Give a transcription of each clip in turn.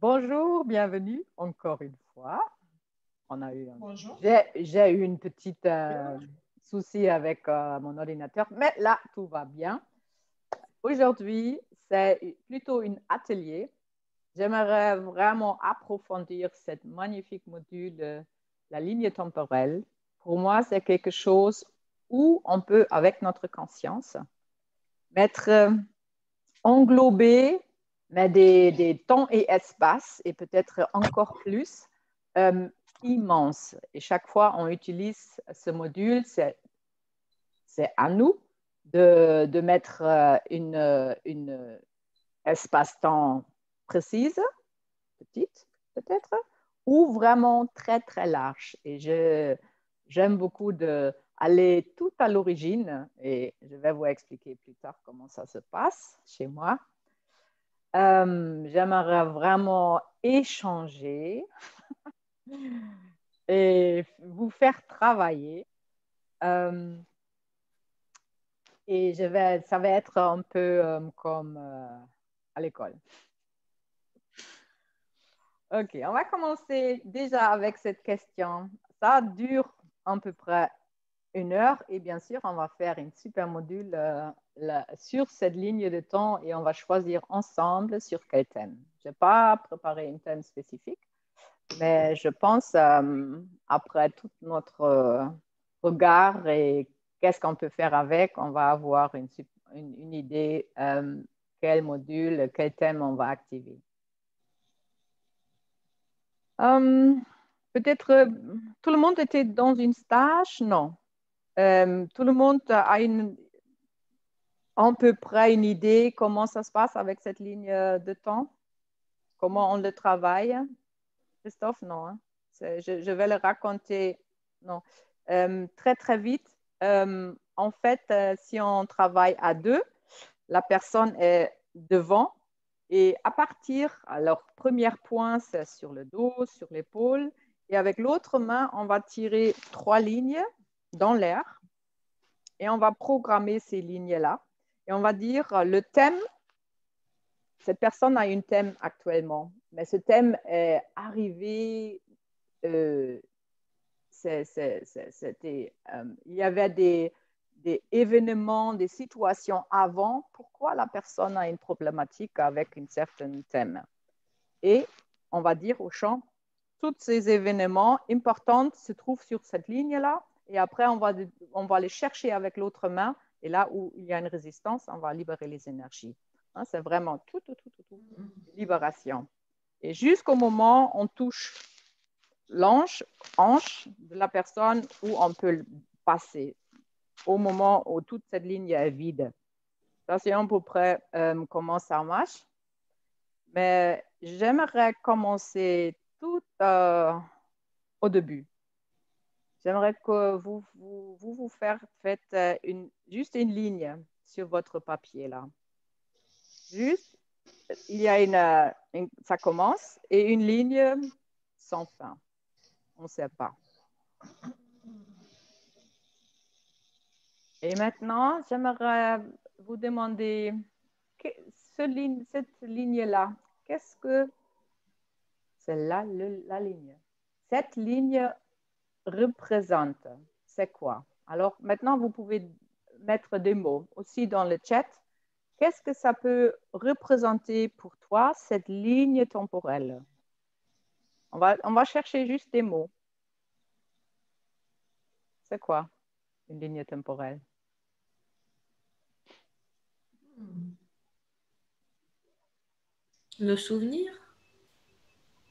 Bonjour, bienvenue encore une fois. On a eu Bonjour. j'ai eu une petite souci avec mon ordinateur, mais là, tout va bien. Aujourd'hui, c'est plutôt un atelier. J'aimerais vraiment approfondir cette magnifique module, la ligne temporelle. Pour moi, c'est quelque chose où on peut, avec notre conscience, mettre englober mais des temps et espaces, et peut-être encore plus, euh, immenses. Et chaque fois on utilise ce module, c'est à nous de mettre une espace-temps précise, petite peut-être, ou vraiment très, très large. Et j'aime beaucoup aller tout à l'origine, et je vais vous expliquer plus tard comment ça se passe chez moi. J'aimerais vraiment échanger et vous faire travailler. Euh, et ça va être un peu comme à l'école. OK, on va commencer déjà avec cette question. Ça dure à peu près 1 heure et bien sûr, on va faire une super module sur cette ligne de temps et on va choisir ensemble sur quel thème. Je n'ai pas préparé un thème spécifique, mais je pense, après tout notre regard et qu'est-ce qu'on peut faire avec, on va avoir une idée quel module, quel thème on va activer. Peut-être tout le monde était dans une stage? Non. Tout le monde a à peu près une idée comment ça se passe avec cette ligne de temps? Comment on le travaille? Christophe, non. Hein? Je vais le raconter. Non. Très, très vite. En fait, si on travaille à deux, la personne est devant et à partir, alors, premier point, c'est sur le dos, sur l'épaule. Et avec l'autre main, on va tirer 3 lignes dans l'air et on va programmer ces lignes-là. Et on va dire le thème, cette personne a un thème actuellement, mais ce thème est arrivé, il y avait des événements, des situations avant, pourquoi la personne a une problématique avec un certain thème. Et on va dire au champ, tous ces événements importants se trouvent sur cette ligne-là, et après on va les chercher avec l'autre main, et là où il y a une résistance, on va libérer les énergies. Hein, c'est vraiment tout, libération. Et jusqu'au moment où on touche hanche de la personne où on peut passer, au moment où toute cette ligne est vide. Ça, c'est à peu près comment ça marche. Mais j'aimerais commencer tout au début. J'aimerais que vous faites juste une ligne sur votre papier là. Juste, il y a ça commence et une ligne sans fin. On ne sait pas. Et maintenant, j'aimerais vous demander cette ligne-là, qu'est-ce que c'est la ligne? Cette ligne représente, c'est quoi? Alors maintenant, vous pouvez mettre des mots aussi dans le chat. Qu'est-ce que ça peut représenter pour toi, cette ligne temporelle? On va chercher juste des mots. C'est quoi une ligne temporelle? Le souvenir,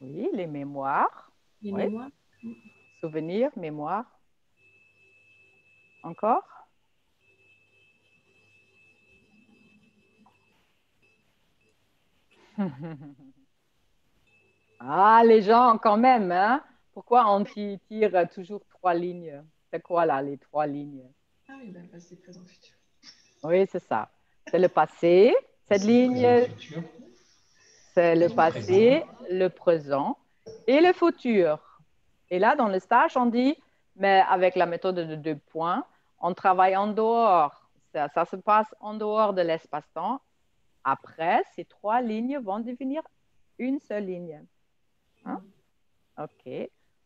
Oui, les mémoires. les Oui, mémoires. souvenirs, mémoire. Encore? Ah, les gens, quand même, hein? Pourquoi on tire toujours 3 lignes? C'est quoi là, les 3 lignes? Ah oui, ben, passé, présent, futur. Oui, c'est ça. C'est le passé. Cette C'est le présent, ligne, futur. c'est le Le présent. passé, le présent et le futur. Et là, dans le stage, on dit, mais avec la méthode de 2 points, on travaille en dehors. Ça se passe en dehors de l'espace-temps. Après, ces 3 lignes vont devenir une seule ligne. Hein? OK.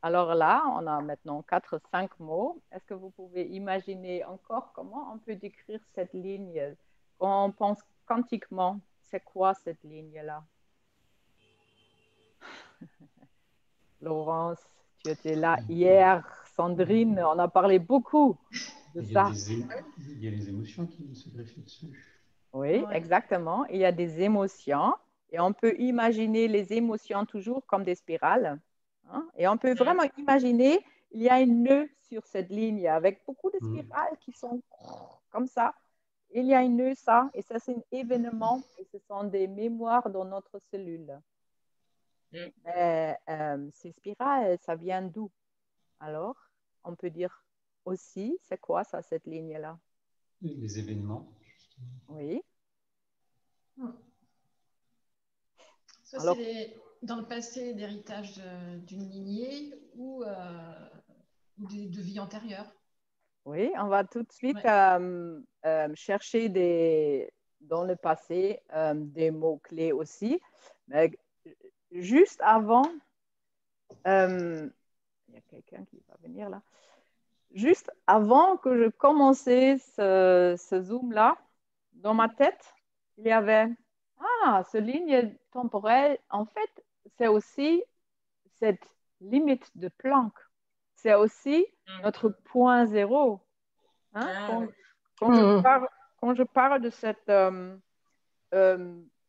Alors là, on a maintenant 4, 5 mots. Est-ce que vous pouvez imaginer encore comment on peut décrire cette ligne? Quand on pense quantiquement, c'est quoi cette ligne-là? Laurence, tu étais là hier. Sandrine, on a parlé beaucoup de Il y a ça. il y a les émotions qui se greffent dessus. Oui, Ouais. exactement. Il y a des émotions et on peut imaginer les émotions toujours comme des spirales. Hein. Et on peut vraiment imaginer, il y a un nœud sur cette ligne avec beaucoup de Mm. spirales qui sont comme ça. Il y a un nœud, ça, et ça, c'est un événement et ce sont des mémoires dans notre cellule. Ces spirales, ça vient d'où? Alors, on peut dire aussi, c'est quoi ça, cette ligne-là? Les événements. Oui. Ça, Alors, c'est dans le passé d'héritage d'une lignée ou de vie antérieure. oui, on va tout de suite Ouais. chercher dans le passé des mots-clés aussi. Mais juste avant, il y a quelqu'un qui va venir là. Juste avant que je commençais ce Zoom-là, dans ma tête, il y avait, ce ligne temporelle, en fait, c'est aussi cette limite de Planck. C'est aussi notre point zéro. Hein? Quand je parle de cette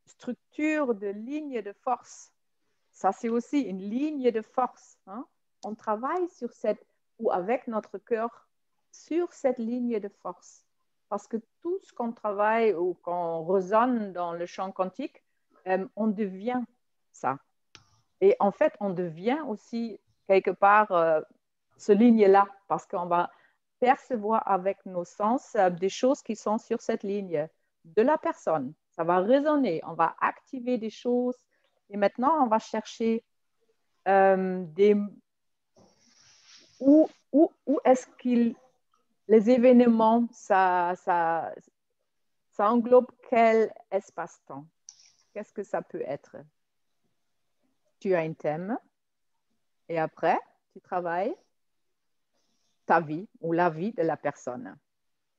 structure de ligne de force, ça c'est aussi une ligne de force. Hein? On travaille sur cette, ou avec notre cœur, sur cette ligne de force. Parce que tout ce qu'on travaille ou qu'on résonne dans le champ quantique, on devient ça. Et en fait, on devient aussi quelque part ce ligne-là, parce qu'on va percevoir avec nos sens des choses qui sont sur cette ligne de la personne. Ça va résonner, on va activer des choses. Et maintenant, on va chercher où est-ce que les événements, ça englobe quel espace-temps? Qu'est-ce que ça peut être? Tu as un thème et après, tu travailles ta vie ou la vie de la personne.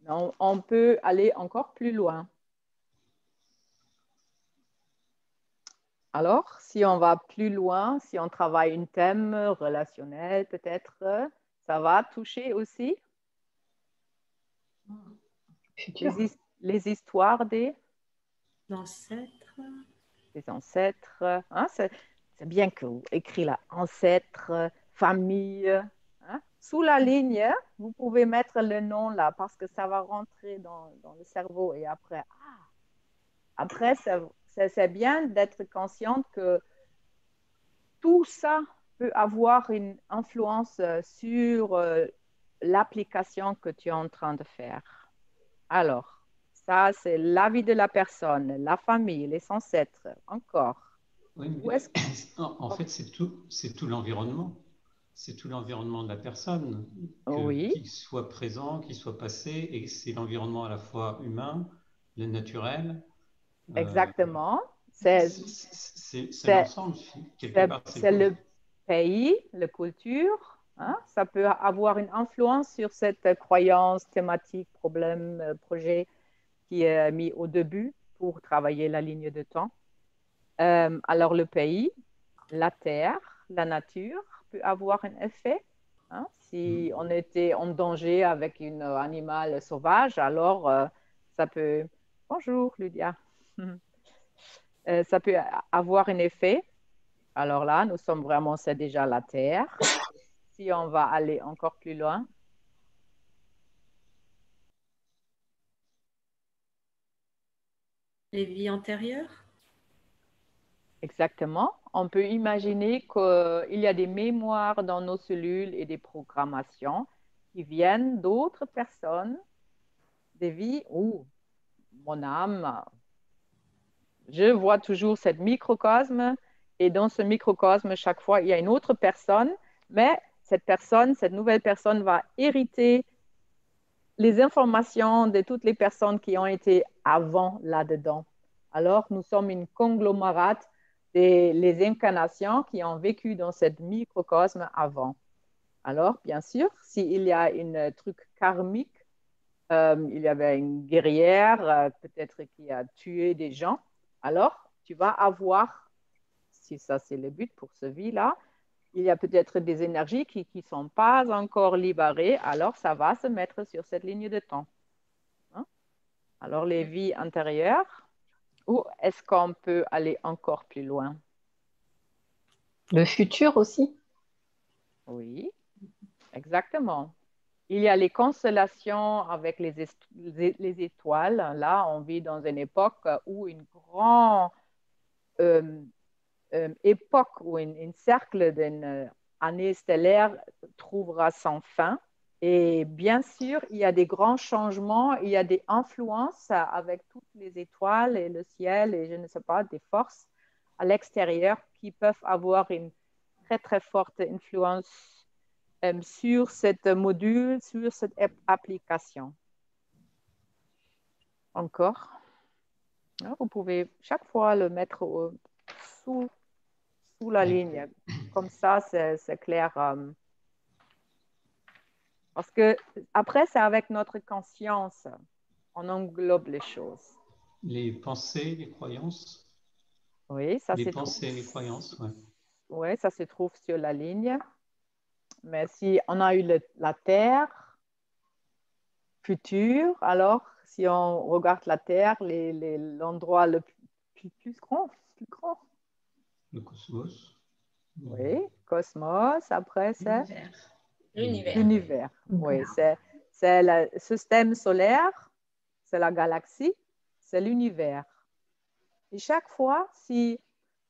On peut aller encore plus loin. Alors, si on va plus loin, si on travaille un thème relationnel, peut-être, ça va toucher aussi les histoires des L'ancêtre. ancêtres. Hein, c'est bien que vous écrivez là, ancêtres, famille. Hein. Sous la ligne, vous pouvez mettre le nom là parce que ça va rentrer dans le cerveau. Et après c'est bien d'être consciente que tout ça peut avoir une influence sur l'application que tu es en train de faire. Alors, ça, c'est la vie de la personne, la famille, les ancêtres, encore. Oui, Où mais est-ce que... en fait, c'est tout l'environnement. C'est tout l'environnement de la personne, Oui, qu'il soit présent, qu'il soit passé, et c'est l'environnement à la fois humain, le naturel. exactement. C'est C'est c'est- l'ensemble, quelque c'est- part. c'est le pays, la culture. Hein. Ça peut avoir une influence sur cette croyance, thématique, problème, projet qui est mis au début pour travailler la ligne de temps. Alors, le pays, la terre, la nature peut avoir un effet. Hein. Si on était en danger avec un animal sauvage, alors ça peut... Bonjour, Lydia. Ça peut avoir un effet. Alors là, nous sommes vraiment, c'est déjà la terre. Si on va aller encore plus loin, Les vies antérieures. exactement, on peut imaginer qu'il y a des mémoires dans nos cellules et des programmations qui viennent d'autres personnes, des vies où mon âme, je vois toujours cette microcosme et dans ce microcosme, chaque fois, il y a une autre personne, mais cette nouvelle personne va hériter les informations de toutes les personnes qui ont été avant là-dedans. Alors, nous sommes une conglomérate c'est les incarnations qui ont vécu dans cette microcosme avant. Alors, bien sûr, s'il y a un truc karmique, il y avait une guerrière, peut-être qui a tué des gens, alors tu vas avoir, si ça c'est le but pour ce vie-là, il y a peut-être des énergies qui ne sont pas encore libérées, alors ça va se mettre sur cette ligne de temps. Hein? Alors, les vies antérieures, ou est-ce qu'on peut aller encore plus loin? Le futur aussi. Oui, exactement. Il y a les constellations avec les étoiles. Là, on vit dans une époque où une grande époque ou un cercle d'une année stellaire trouvera son fin. Et bien sûr, il y a des grands changements, il y a des influences avec toutes les étoiles et le ciel et je ne sais pas, des forces à l'extérieur qui peuvent avoir une très, très forte influence sur cette module, sur cette application. Encore. Vous pouvez chaque fois le mettre sous la ligne. Comme ça, c'est clair. Parce que après, c'est avec notre conscience, on englobe les choses. Les pensées, les croyances. Oui, ça les se pensées, trouve. les croyances, ouais. Oui, ça se trouve sur la ligne. Mais si on a eu la Terre future, alors si on regarde la Terre, l'endroit le plus grand. Le cosmos. Oui, cosmos. Après, c'est L'univers. l'univers. Oui, c'est le système solaire, c'est la galaxie, c'est l'univers. Et chaque fois, si,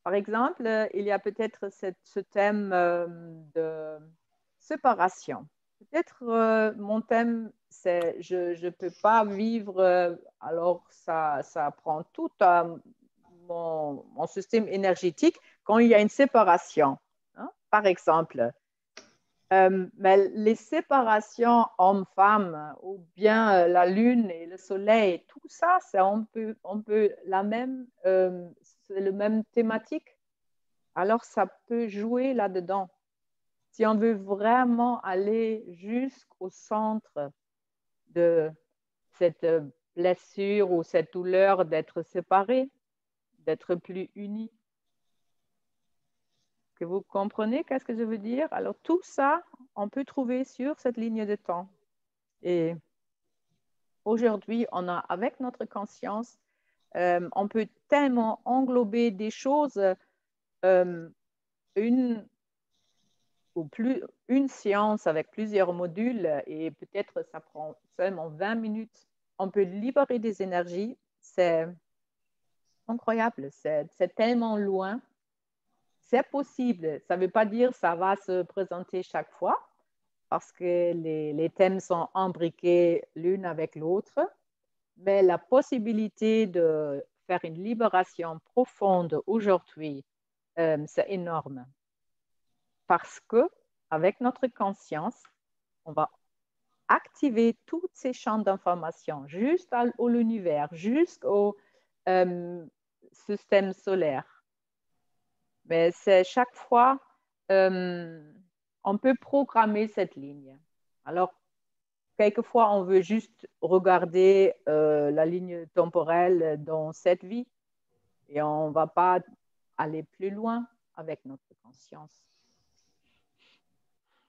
par exemple, il y a peut-être ce thème de séparation. Peut-être mon thème, c'est je ne peux pas vivre, alors ça prend tout mon système énergétique quand il y a une séparation. Hein? Par exemple, mais les séparations hommes-femmes ou bien la lune et le soleil, tout ça, c'est on peut c'est le même thématique. Alors ça peut jouer là-dedans. Si on veut vraiment aller jusqu'au centre de cette blessure ou cette douleur d'être séparé, d'être plus unis. Que vous comprenez qu'est-ce que je veux dire? Alors tout ça, on peut trouver sur cette ligne de temps. Et aujourd'hui, on a, avec notre conscience, on peut tellement englober des choses, une séance avec plusieurs modules et peut-être ça prend seulement 20 minutes. On peut libérer des énergies. C'est incroyable. C'est tellement loin. C'est possible. Ça ne veut pas dire que ça va se présenter chaque fois parce que les thèmes sont imbriqués l'une avec l'autre. Mais la possibilité de faire une libération profonde aujourd'hui, c'est énorme. Parce que avec notre conscience, on va activer tous ces champs d'information jusqu'à l'univers, jusqu'au système solaire. Mais c'est chaque fois, on peut programmer cette ligne. Alors, quelquefois, on veut juste regarder la ligne temporelle dans cette vie et on ne va pas aller plus loin avec notre conscience.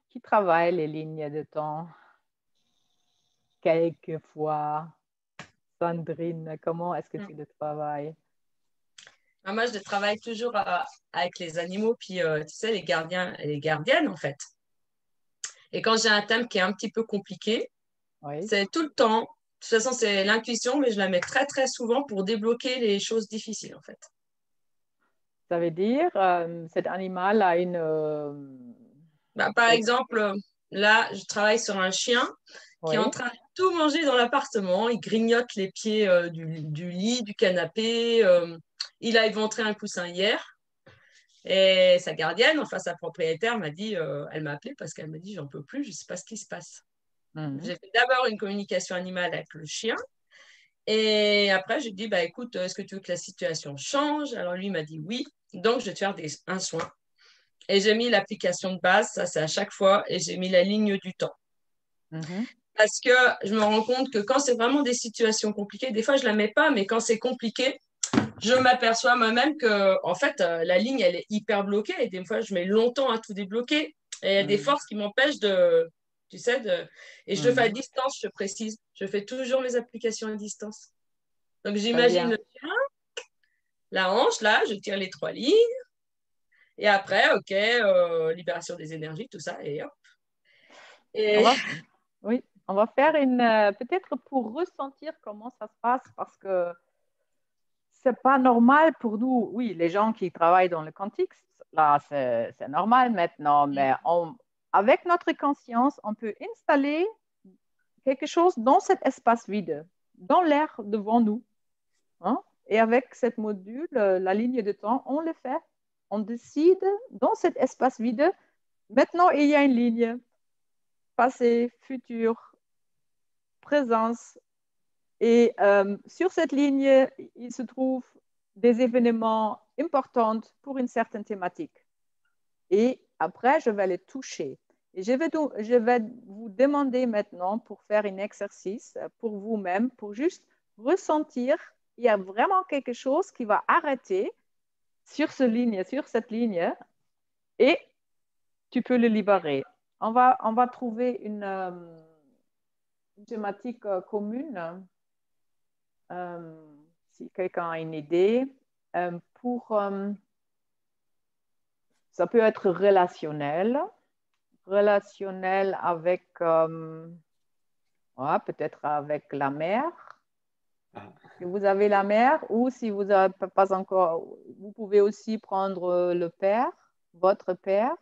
Qui travaille les lignes de temps? Quelquefois. Sandrine, comment est-ce que tu le travailles? Moi, je le travaille toujours avec les animaux, puis tu sais, les gardiens et les gardiennes, en fait. Et quand j'ai un thème qui est un petit peu compliqué, Oui. c'est tout le temps. De toute façon, c'est l'intuition, mais je la mets très, très souvent pour débloquer les choses difficiles, en fait. Ça veut dire, cet animal a une... Par exemple, là, je travaille sur un chien qui est en oui. train de tout manger dans l'appartement. Il grignote les pieds du lit, du canapé. Il a éventré un coussin hier. Et sa gardienne, enfin sa propriétaire, m'a dit, elle m'a appelée parce qu'elle m'a dit, j'en peux plus, je ne sais pas ce qui se passe. J'ai fait d'abord une communication animale avec le chien. Et après, j'ai dit, écoute, est-ce que tu veux que la situation change? Alors lui, il m'a dit oui. Donc, je vais te faire un soin. Et j'ai mis l'application de base, ça c'est à chaque fois, et j'ai mis la ligne du temps. Parce que je me rends compte que quand c'est vraiment des situations compliquées, des fois je ne la mets pas, mais quand c'est compliqué, je m'aperçois moi-même que en fait, la ligne, elle est hyper bloquée. Et des fois, je mets longtemps à tout débloquer. Et il y a des forces qui m'empêchent de, tu sais, et je le fais à distance, je précise. Je fais toujours mes applications à distance. Donc, j'imagine le chien, la hanche, là, je tire les 3 lignes. Et après, OK, libération des énergies, tout ça, et hop. Et... Oui, on va faire peut-être pour ressentir comment ça se passe, parce que c'est pas normal pour nous. Oui, les gens qui travaillent dans le quantique, là, c'est normal maintenant, mais avec notre conscience, on peut installer quelque chose dans cet espace vide, dans l'air devant nous. Hein? Et avec cette module, la ligne de temps, on le fait. On décide dans cet espace vide. Maintenant, il y a une ligne. Passé, futur, présence. Et sur cette ligne, il se trouve des événements importants pour une certaine thématique. Et après, je vais les toucher. Et je vais vous demander maintenant pour faire un exercice pour vous-même, pour juste ressentir, il y a vraiment quelque chose qui va arrêter sur cette ligne, et tu peux le libérer. On va trouver une thématique commune. Si quelqu'un a une idée, ça peut être relationnel avec, peut-être avec la mère. Si vous avez la mère, ou si vous n'avez pas encore, vous pouvez aussi prendre le père, votre père.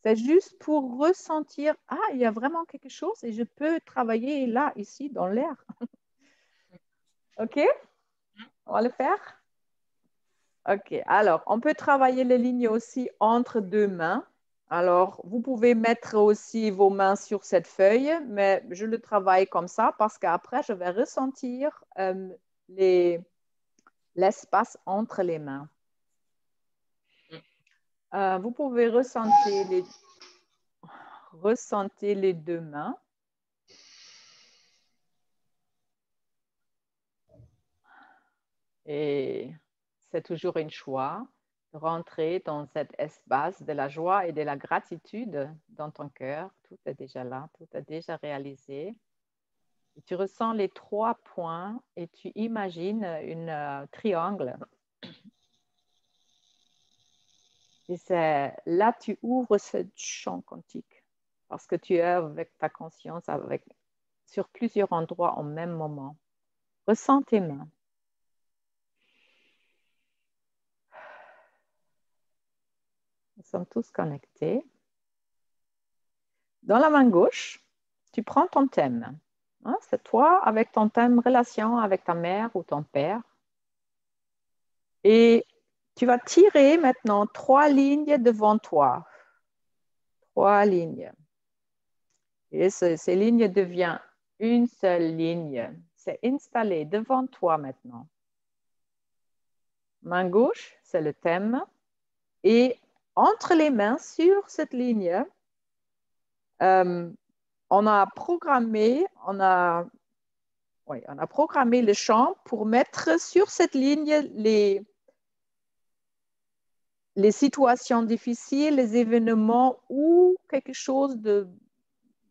C'est juste pour ressentir, il y a vraiment quelque chose et je peux travailler là, ici, dans l'air. OK? On va le faire? OK. Alors, on peut travailler les lignes aussi entre 2 mains. Alors, vous pouvez mettre aussi vos mains sur cette feuille, mais je le travaille comme ça parce qu'après, je vais ressentir l'espace entre les mains. Vous pouvez ressentir les 2 mains. Et c'est toujours un choix de rentrer dans cet espace de la joie et de la gratitude dans ton cœur. Tout est déjà là, tout est déjà réalisé. Et tu ressens les 3 points et tu imagines un triangle. Et c'est là que tu ouvres ce champ quantique parce que tu es avec ta conscience sur plusieurs endroits en même moment. Ressens tes mains. Nous sommes tous connectés. Dans la main gauche, tu prends ton thème. C'est toi avec ton thème relation avec ta mère ou ton père. Et tu vas tirer maintenant 3 lignes devant toi. 3 lignes. Et ces lignes deviennent une seule ligne. C'est installé devant toi maintenant. Main gauche, c'est le thème. Et entre les mains, sur cette ligne, on a programmé le champ pour mettre sur cette ligne les situations difficiles, les événements où quelque chose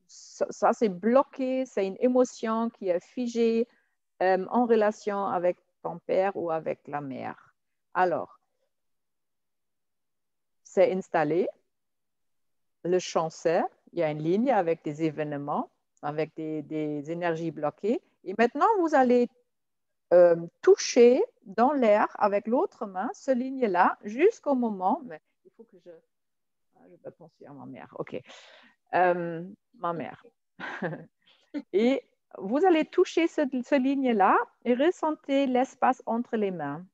ça c'est bloqué, c'est une émotion qui est figée en relation avec ton père ou avec la mère. Alors, c'est installé. Le champ c'est, il y a une ligne avec des événements, avec des énergies bloquées. Et maintenant, vous allez toucher dans l'air avec l'autre main ce ligne-là jusqu'au moment, mais il faut que je vais penser à ma mère. OK. Ma mère. Et vous allez toucher ce ligne-là et ressentez l'espace entre les mains.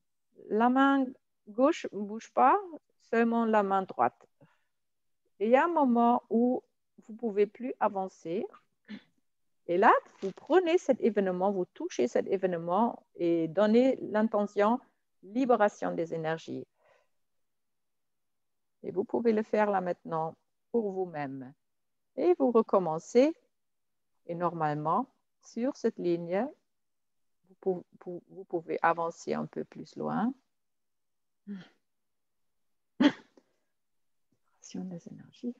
La main gauche ne bouge pas, seulement la main droite. Et il y a un moment où vous ne pouvez plus avancer. Et là, vous prenez cet événement, vous touchez cet événement et donnez l'intention libération des énergies. Et vous pouvez le faire là maintenant pour vous-même. Et vous recommencez. Et normalement, sur cette ligne, vous pouvez avancer un peu plus loin. Des énergies.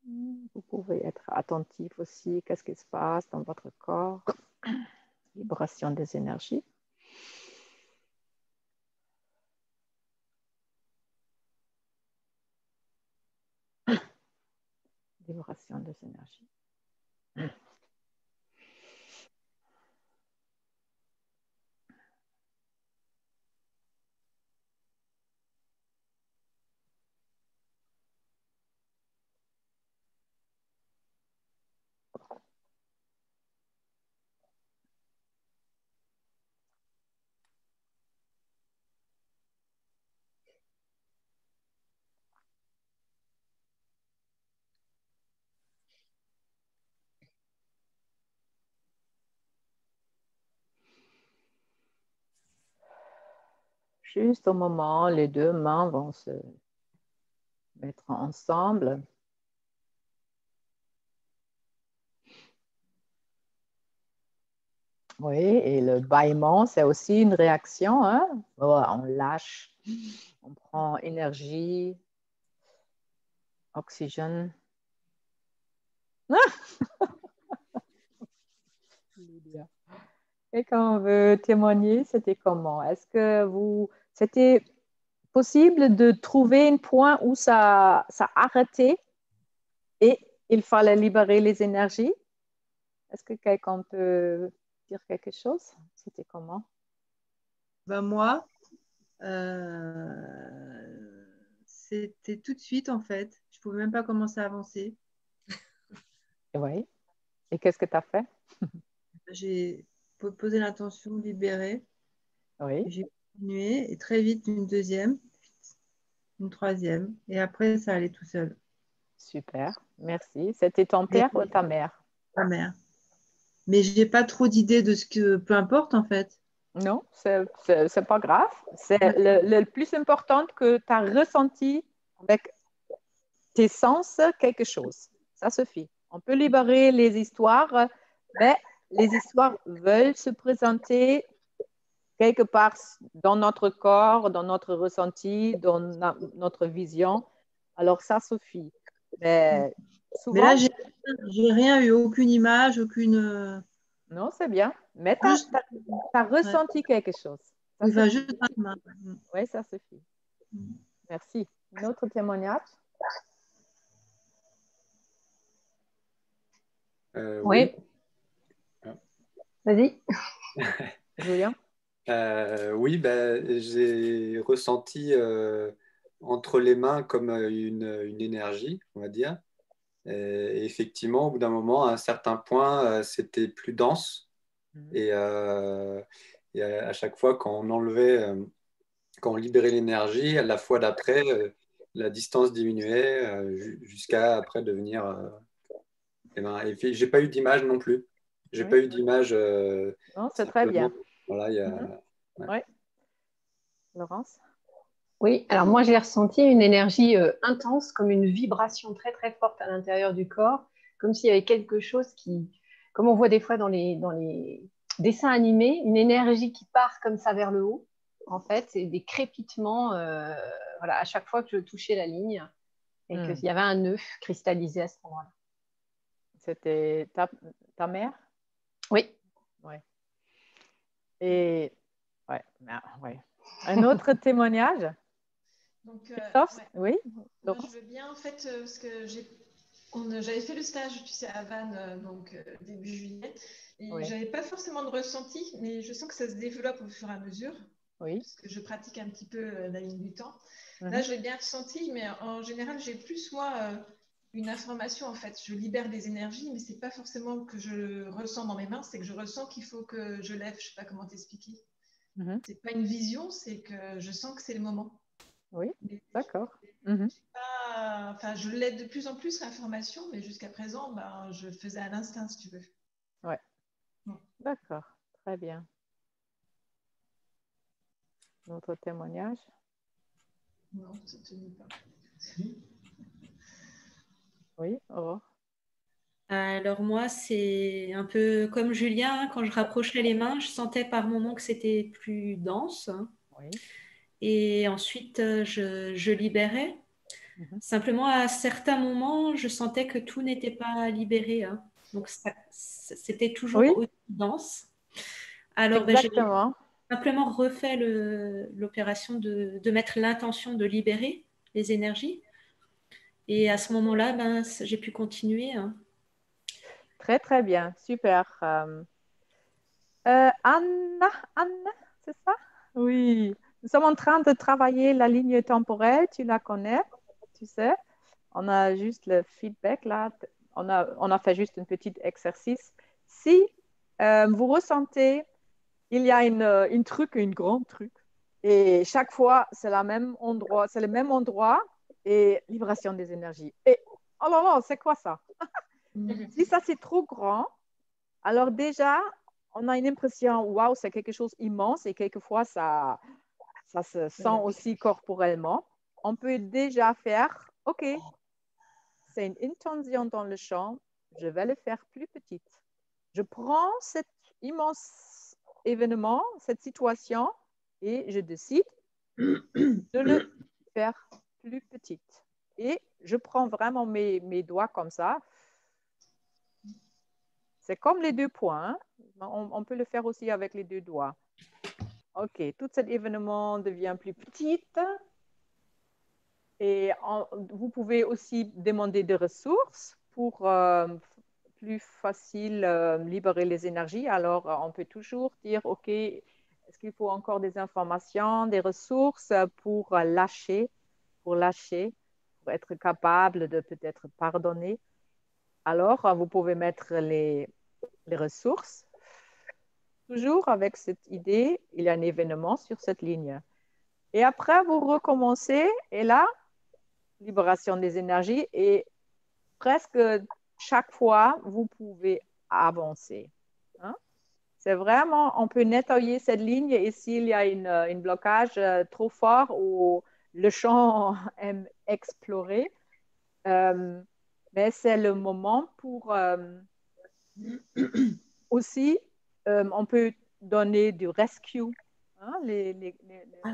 Vous pouvez être attentif aussi. Qu'est-ce qui se passe dans votre corps? Vibration des énergies. Vibration des énergies. Juste au moment, les deux mains vont se mettre ensemble. Oui, et le bâillement, c'est aussi une réaction. Hein? On lâche, on prend énergie, oxygène. Et quand on veut témoigner, c'était comment? Est-ce que c'était possible de trouver un point où ça arrêtait et il fallait libérer les énergies? Est-ce que quelqu'un peut dire quelque chose? C'était comment? Ben moi, c'était tout de suite en fait. Je ne pouvais même pas commencer à avancer. Oui. Et qu'est-ce que tu as fait? J'ai posé l'intention de libérer. Oui. J'ai continué et très vite une deuxième, une troisième. Et après, ça allait tout seul. Super, merci. C'était ton père ou ta mère? Ta mère. Mais je n'ai pas trop d'idées de ce que... Peu importe en fait. Non, c'est pas grave. C'est le plus important que tu as ressenti avec tes sens quelque chose. Ça suffit. On peut libérer les histoires, mais les histoires veulent se présenter quelque part dans notre corps, dans notre ressenti, dans notre vision. Alors, ça suffit. Mais Mais souvent, là, j'ai rien eu, aucune image, aucune... non, c'est bien. Mais tu Juste... as ressenti quelque chose. Ça Oui, suffit. juste... Oui, ça suffit. Merci. Un autre témoignage? Oui. Vas-y. Julien? Oui, ben, j'ai ressenti entre les mains comme une énergie, on va dire. Et effectivement, au bout d'un moment, à un certain point, c'était plus dense. Et à chaque fois, quand on enlevait, quand on libérait l'énergie, à la fois d'après, la distance diminuait jusqu'à après devenir. Et ben, et puis, j'ai pas eu d'image non plus. J'ai Oui. pas eu d'image. Non, c'est très bien. Voilà, il y a. Ouais. Oui. Laurence? Oui, alors moi j'ai ressenti une énergie intense, comme une vibration très très forte à l'intérieur du corps, comme s'il y avait quelque chose qui, comme on voit des fois dans les dessins animés, une énergie qui part comme ça vers le haut, en fait, et des crépitements voilà, à chaque fois que je touchais la ligne, et qu'il y avait un œuf cristallisé à ce moment-là. C'était ta mère? Oui. Ouais. Et ouais. Un autre témoignage? Donc, oui. Moi, je veux bien, en fait, parce que j'avais fait le stage, tu sais, à Vannes, donc début juillet, et j'avais pas forcément de ressenti, mais je sens que ça se développe au fur et à mesure, parce que je pratique un petit peu la ligne du temps. Là, je l'ai bien ressenti, mais en général, j'ai plus, moi, une information, en fait. Je libère des énergies, mais c'est pas forcément que je ressens dans mes mains, c'est que je ressens qu'il faut que je lève, je sais pas comment t'expliquer. C'est pas une vision, c'est que je sens que c'est le moment. Oui, d'accord. Enfin, je l'ai de plus en plus l'information, mais jusqu'à présent, je le faisais à l'instinct, si tu veux. Ouais. D'accord, très bien. Notre témoignage. Non, ça ne tenait pas. Oui, Aurore. Alors moi, c'est un peu comme Julien, hein, quand je rapprochais les mains, je sentais par moments que c'était plus dense. Oui. Et ensuite, je libérais. Mhm. Simplement, à certains moments, je sentais que tout n'était pas libéré, hein. Donc, c'était toujours Oui, aussi dense. Alors, j'ai exactement. simplement refait l'opération de mettre l'intention de libérer les énergies. Et à ce moment-là, j'ai pu continuer, hein. Très, très bien. Super. Anna, Anna, c'est ça? Oui. Nous sommes en train de travailler la ligne temporelle. Tu la connais, tu sais. On a juste le feedback là. On a fait juste un petit exercice. Si vous ressentez, il y a une truc, une grande truc. Et chaque fois, c'est le même endroit et libération des énergies. Et oh là là, c'est quoi ça? Si ça c'est trop grand, alors déjà, on a une impression, waouh, c'est quelque chose d'immense et quelquefois ça se sent aussi corporellement. On peut déjà faire, OK, c'est une intention dans le champ, je vais le faire plus petite. Je prends cet immense événement, cette situation, et je décide de le faire plus petite. Et je prends vraiment mes doigts comme ça. C'est comme les deux points. Hein. On peut le faire aussi avec les deux doigts. OK, tout cet événement devient plus petite. Et vous pouvez aussi demander des ressources pour plus facile libérer les énergies. Alors, on peut toujours dire, OK, est-ce qu'il faut encore des informations, des ressources pour lâcher, pour être capable de peut-être pardonner. Alors, vous pouvez mettre les ressources. Toujours avec cette idée, il y a un événement sur cette ligne. Et après, vous recommencez et là, libération des énergies et presque chaque fois, vous pouvez avancer. Hein? C'est vraiment, on peut nettoyer cette ligne et s'il y a un blocage trop fort ou le champ aime explorer, mais c'est le moment pour aussi, on peut donner du rescue, hein, les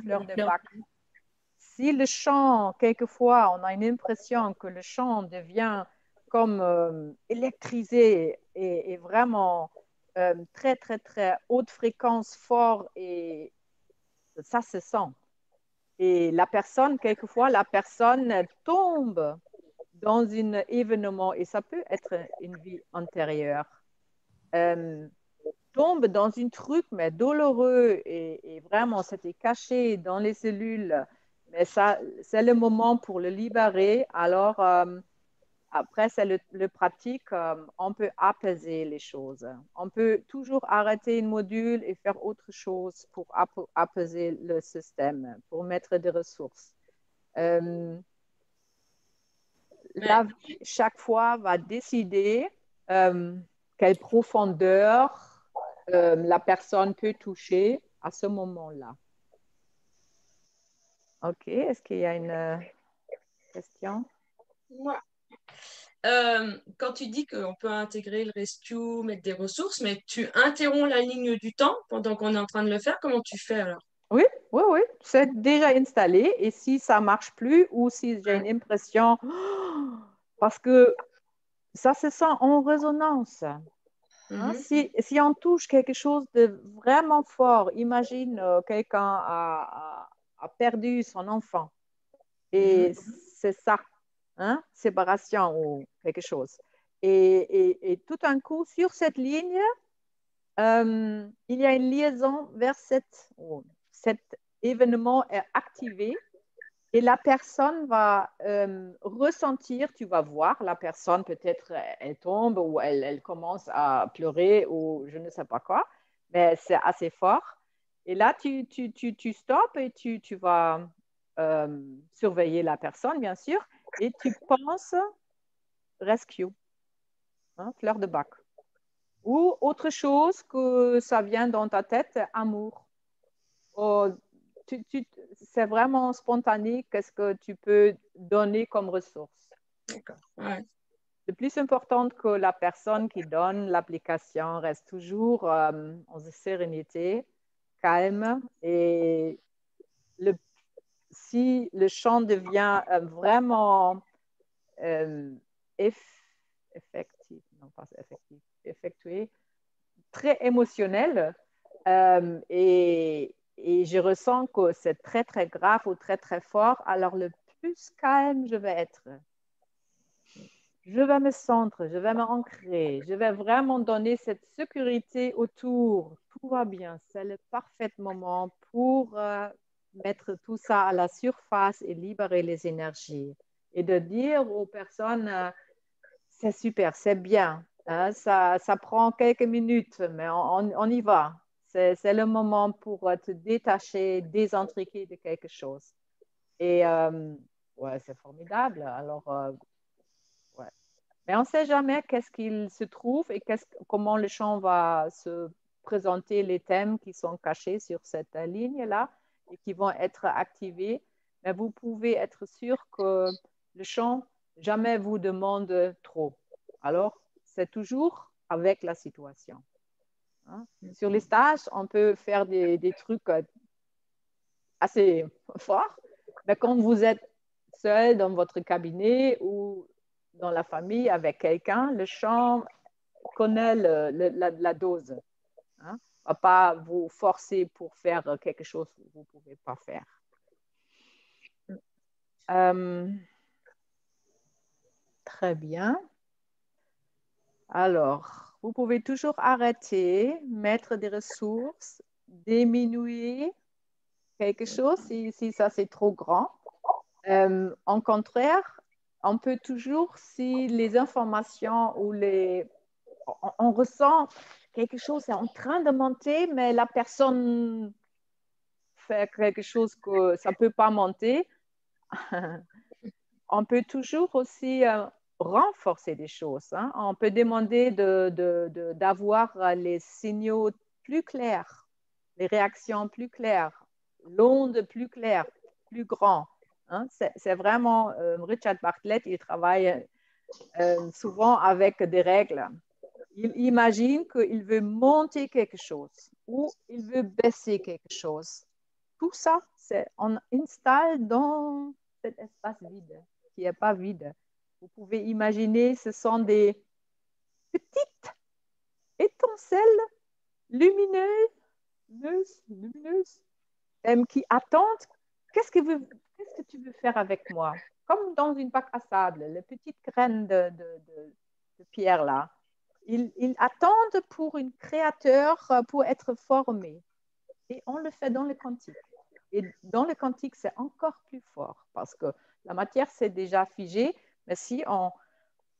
fleurs de bac. Si le champ, quelquefois, on a une impression que le champ devient comme électrisé et vraiment très, très, très haute fréquence, fort, et ça se sent. Et la personne, quelquefois, la personne tombe dans un événement, et ça peut être une vie antérieure, tombe dans un truc, mais douloureux, et vraiment, c'était caché dans les cellules. Mais ça, c'est le moment pour le libérer. Alors, après, c'est le pratique. On peut apaiser les choses. On peut toujours arrêter une module et faire autre chose pour apaiser le système, pour mettre des ressources. La vie, chaque fois, va décider quelle profondeur la personne peut toucher à ce moment-là. OK, est-ce qu'il y a une question? Ouais. Quand tu dis qu'on peut intégrer le rescue, mettre des ressources, mais tu interromps la ligne du temps pendant qu'on est en train de le faire, comment tu fais alors? Oui, oui, oui, c'est déjà installé. Et si ça ne marche plus ou si j'ai une impression, parce que ça se sent en résonance. Hein? Si on touche quelque chose de vraiment fort, imagine quelqu'un a perdu son enfant et c'est ça, hein? Séparation ou quelque chose. Et tout d'un coup, sur cette ligne, il y a une liaison vers cet événement est activé et la personne va ressentir, tu vas voir, la personne peut-être elle tombe ou elle commence à pleurer ou je ne sais pas quoi, mais c'est assez fort. Et là, tu stoppes et tu vas surveiller la personne, bien sûr, et tu penses rescue, hein, fleur de bac. Ou autre chose que ça vient dans ta tête, amour. Oh, c'est vraiment spontané. Qu'est-ce que tu peux donner comme ressource? D'accord. Ouais. Le plus important que la personne qui donne l'application reste toujours en sérénité, calme. Et si le chant devient vraiment effectué, très émotionnel, et je ressens que c'est très, très grave ou très, très fort, alors le plus calme je vais être. Je vais me centrer, je vais me ancrer, je vais vraiment donner cette sécurité autour. Tout va bien, c'est le parfait moment pour mettre tout ça à la surface et libérer les énergies. Et de dire aux personnes, c'est super, c'est bien, hein, ça prend quelques minutes, mais on y va. C'est le moment pour te détacher, désintriquer de quelque chose. Et ouais, c'est formidable. Alors, ouais. Mais on ne sait jamais qu'est-ce qu'il se trouve et comment le chant va se présenter, les thèmes qui sont cachés sur cette ligne-là et qui vont être activés. Mais vous pouvez être sûr que le chant jamais vous demande trop. Alors, c'est toujours avec la situation. Hein? Sur les stages, on peut faire des trucs assez forts, mais quand vous êtes seul dans votre cabinet ou dans la famille avec quelqu'un, le chant connaît la dose. Hein? On ne va pas vous forcer pour faire quelque chose que vous ne pouvez pas faire. Très bien. Alors, vous pouvez toujours arrêter, mettre des ressources, diminuer quelque chose si ça c'est trop grand. En contraire, on peut toujours, si les informations ou on ressent quelque chose est en train de monter, mais la personne fait quelque chose que ça ne peut pas monter, on peut toujours aussi renforcer des choses. Hein. On peut demander d'avoir les signaux plus clairs, les réactions plus claires, l'onde plus claire, plus grand. Hein. C'est vraiment, Richard Bartlett, il travaille souvent avec des règles. Il imagine qu'il veut monter quelque chose ou il veut baisser quelque chose. Tout ça, on installe dans cet espace vide qui n'est pas vide. Vous pouvez imaginer, ce sont des petites étincelles lumineuses qui attendent. Qu'est-ce que tu veux faire avec moi? Comme dans une bac à sable, les petites graines de pierre là. Ils attendent pour un créateur pour être formé. Et on le fait dans le quantique. Et dans le quantique, c'est encore plus fort parce que la matière, c'est déjà figé. Mais si on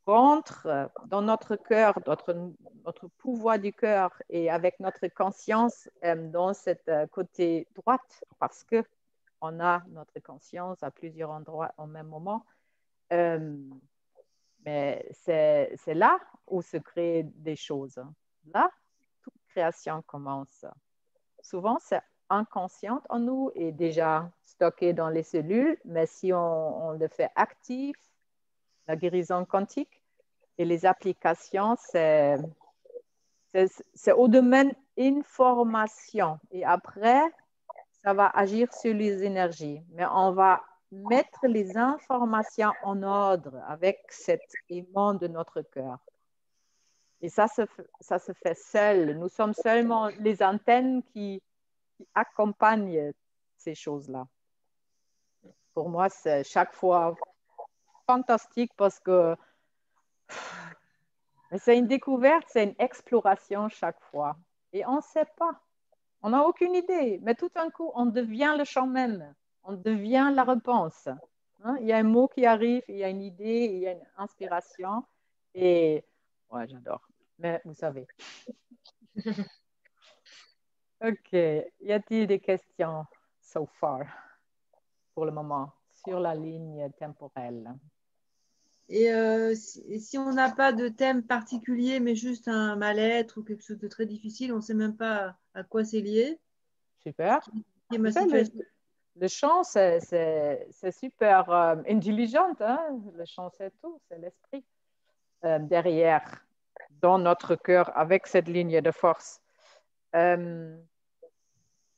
rentre dans notre cœur, notre pouvoir du cœur et avec notre conscience dans cette côté droite, parce qu'on a notre conscience à plusieurs endroits au même moment, mais c'est là où se créent des choses. Là, toute création commence. Souvent, c'est inconsciente en nous et déjà stocké dans les cellules, mais si on le fait actif, la guérison quantique et les applications, c'est au domaine information. Et après, ça va agir sur les énergies. Mais on va mettre les informations en ordre avec cet aimant de notre cœur. Et ça se fait seul. Nous sommes seulement les antennes qui accompagnent ces choses-là. Pour moi, c'est chaque fois fantastique parce que c'est une découverte, c'est une exploration chaque fois. Et on ne sait pas. On n'a aucune idée. Mais tout d'un coup, on devient le champ même. On devient la réponse. Hein? Il y a un mot qui arrive, il y a une idée, il y a une inspiration. Et ouais, j'adore. Mais vous savez. OK. Y a-t-il des questions so far pour le moment sur la ligne temporelle? Et si on n'a pas de thème particulier, mais juste un mal-être ou quelque chose de très difficile, on ne sait même pas à quoi c'est lié. Super. Le chant, c'est super intelligent. Hein? Le chant, c'est tout. C'est l'esprit derrière, dans notre cœur, avec cette ligne de force.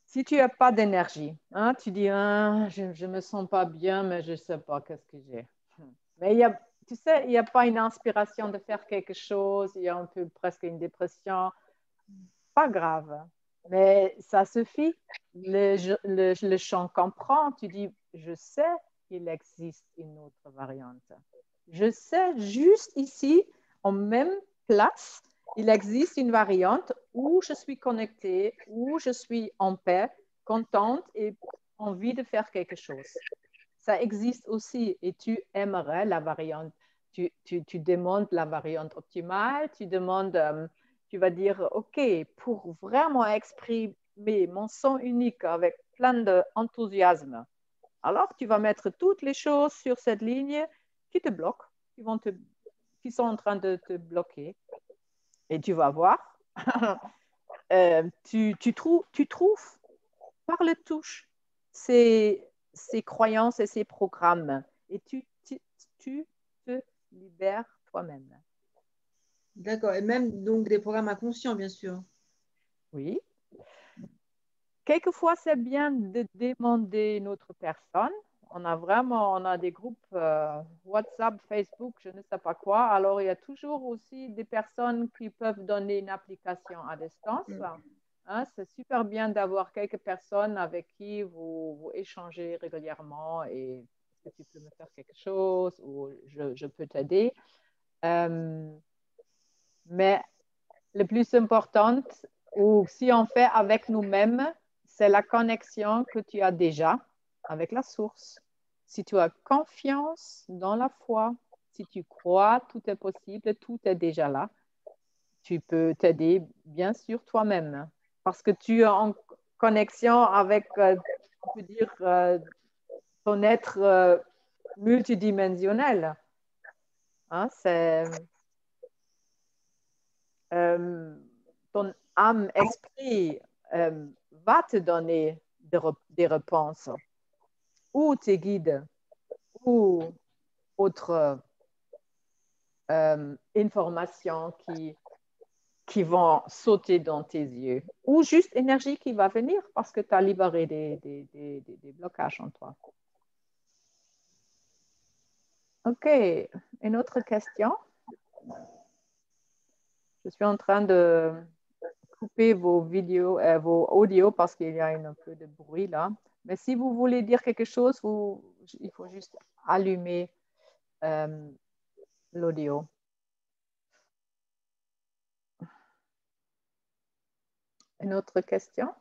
Si tu n'as pas d'énergie, hein, tu dis, ah, je ne me sens pas bien, mais je ne sais pas qu'est-ce que j'ai. Mais tu sais, il n'y a pas une inspiration de faire quelque chose, il y a un peu presque une dépression. Pas grave, mais ça suffit. Le chant comprend, tu dis, je sais qu'il existe une autre variante. Je sais juste ici, en même place, il existe une variante où je suis connectée, où je suis en paix, contente et envie de faire quelque chose. Ça existe aussi et tu aimerais la variante. Tu demandes la variante optimale, tu vas dire, OK, pour vraiment exprimer mon son unique avec plein d'enthousiasme, alors tu vas mettre toutes les choses sur cette ligne qui te bloquent, qui sont en train de te bloquer. Et tu vas voir, tu trouves par le touche ces croyances et ces programmes et tu te libères toi-même. D'accord. Et même donc des programmes inconscients, bien sûr. Oui. Quelquefois, c'est bien de demander une autre personne. On a des groupes WhatsApp, Facebook, je ne sais pas quoi. Alors, il y a toujours aussi des personnes qui peuvent donner une application à distance. Hein, c'est super bien d'avoir quelques personnes avec qui vous échangez régulièrement et est-ce que tu peux me faire quelque chose ou je peux t'aider. Mais le plus important, ou si on fait avec nous-mêmes, c'est la connexion que tu as déjà avec la source. Si tu as confiance dans la foi, si tu crois, tout est possible, tout est déjà là, tu peux t'aider bien sûr toi-même parce que tu es en connexion avec, on peut dire, ton être multidimensionnel. Hein, ton âme, esprit va te donner des réponses ou tes guides ou autres informations qui vont sauter dans tes yeux ou juste énergie qui va venir parce que tu as libéré des blocages en toi. OK, une autre question? Je suis en train de couper vos vidéos, vos audios parce qu'il y a un peu de bruit là. Mais si vous voulez dire quelque chose, il faut juste allumer l'audio. Une autre question?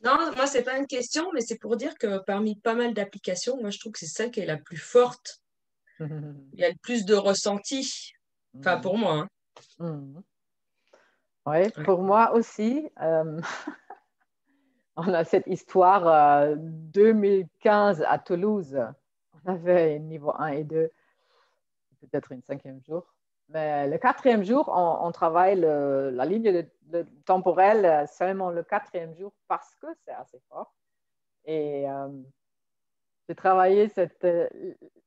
Non, moi, ce n'est pas une question, mais c'est pour dire que parmi pas mal d'applications, moi, je trouve que c'est celle qui est la plus forte. Il y a le plus de ressenti. Enfin, pour moi. Hein. Oui, pour moi aussi. On a cette histoire 2015 à Toulouse. On avait niveau 1 et 2, peut-être une 5e jour. Mais le 4e jour, on travaille la ligne temporelle seulement le 4e jour parce que c'est assez fort. Et j'ai travaillé cette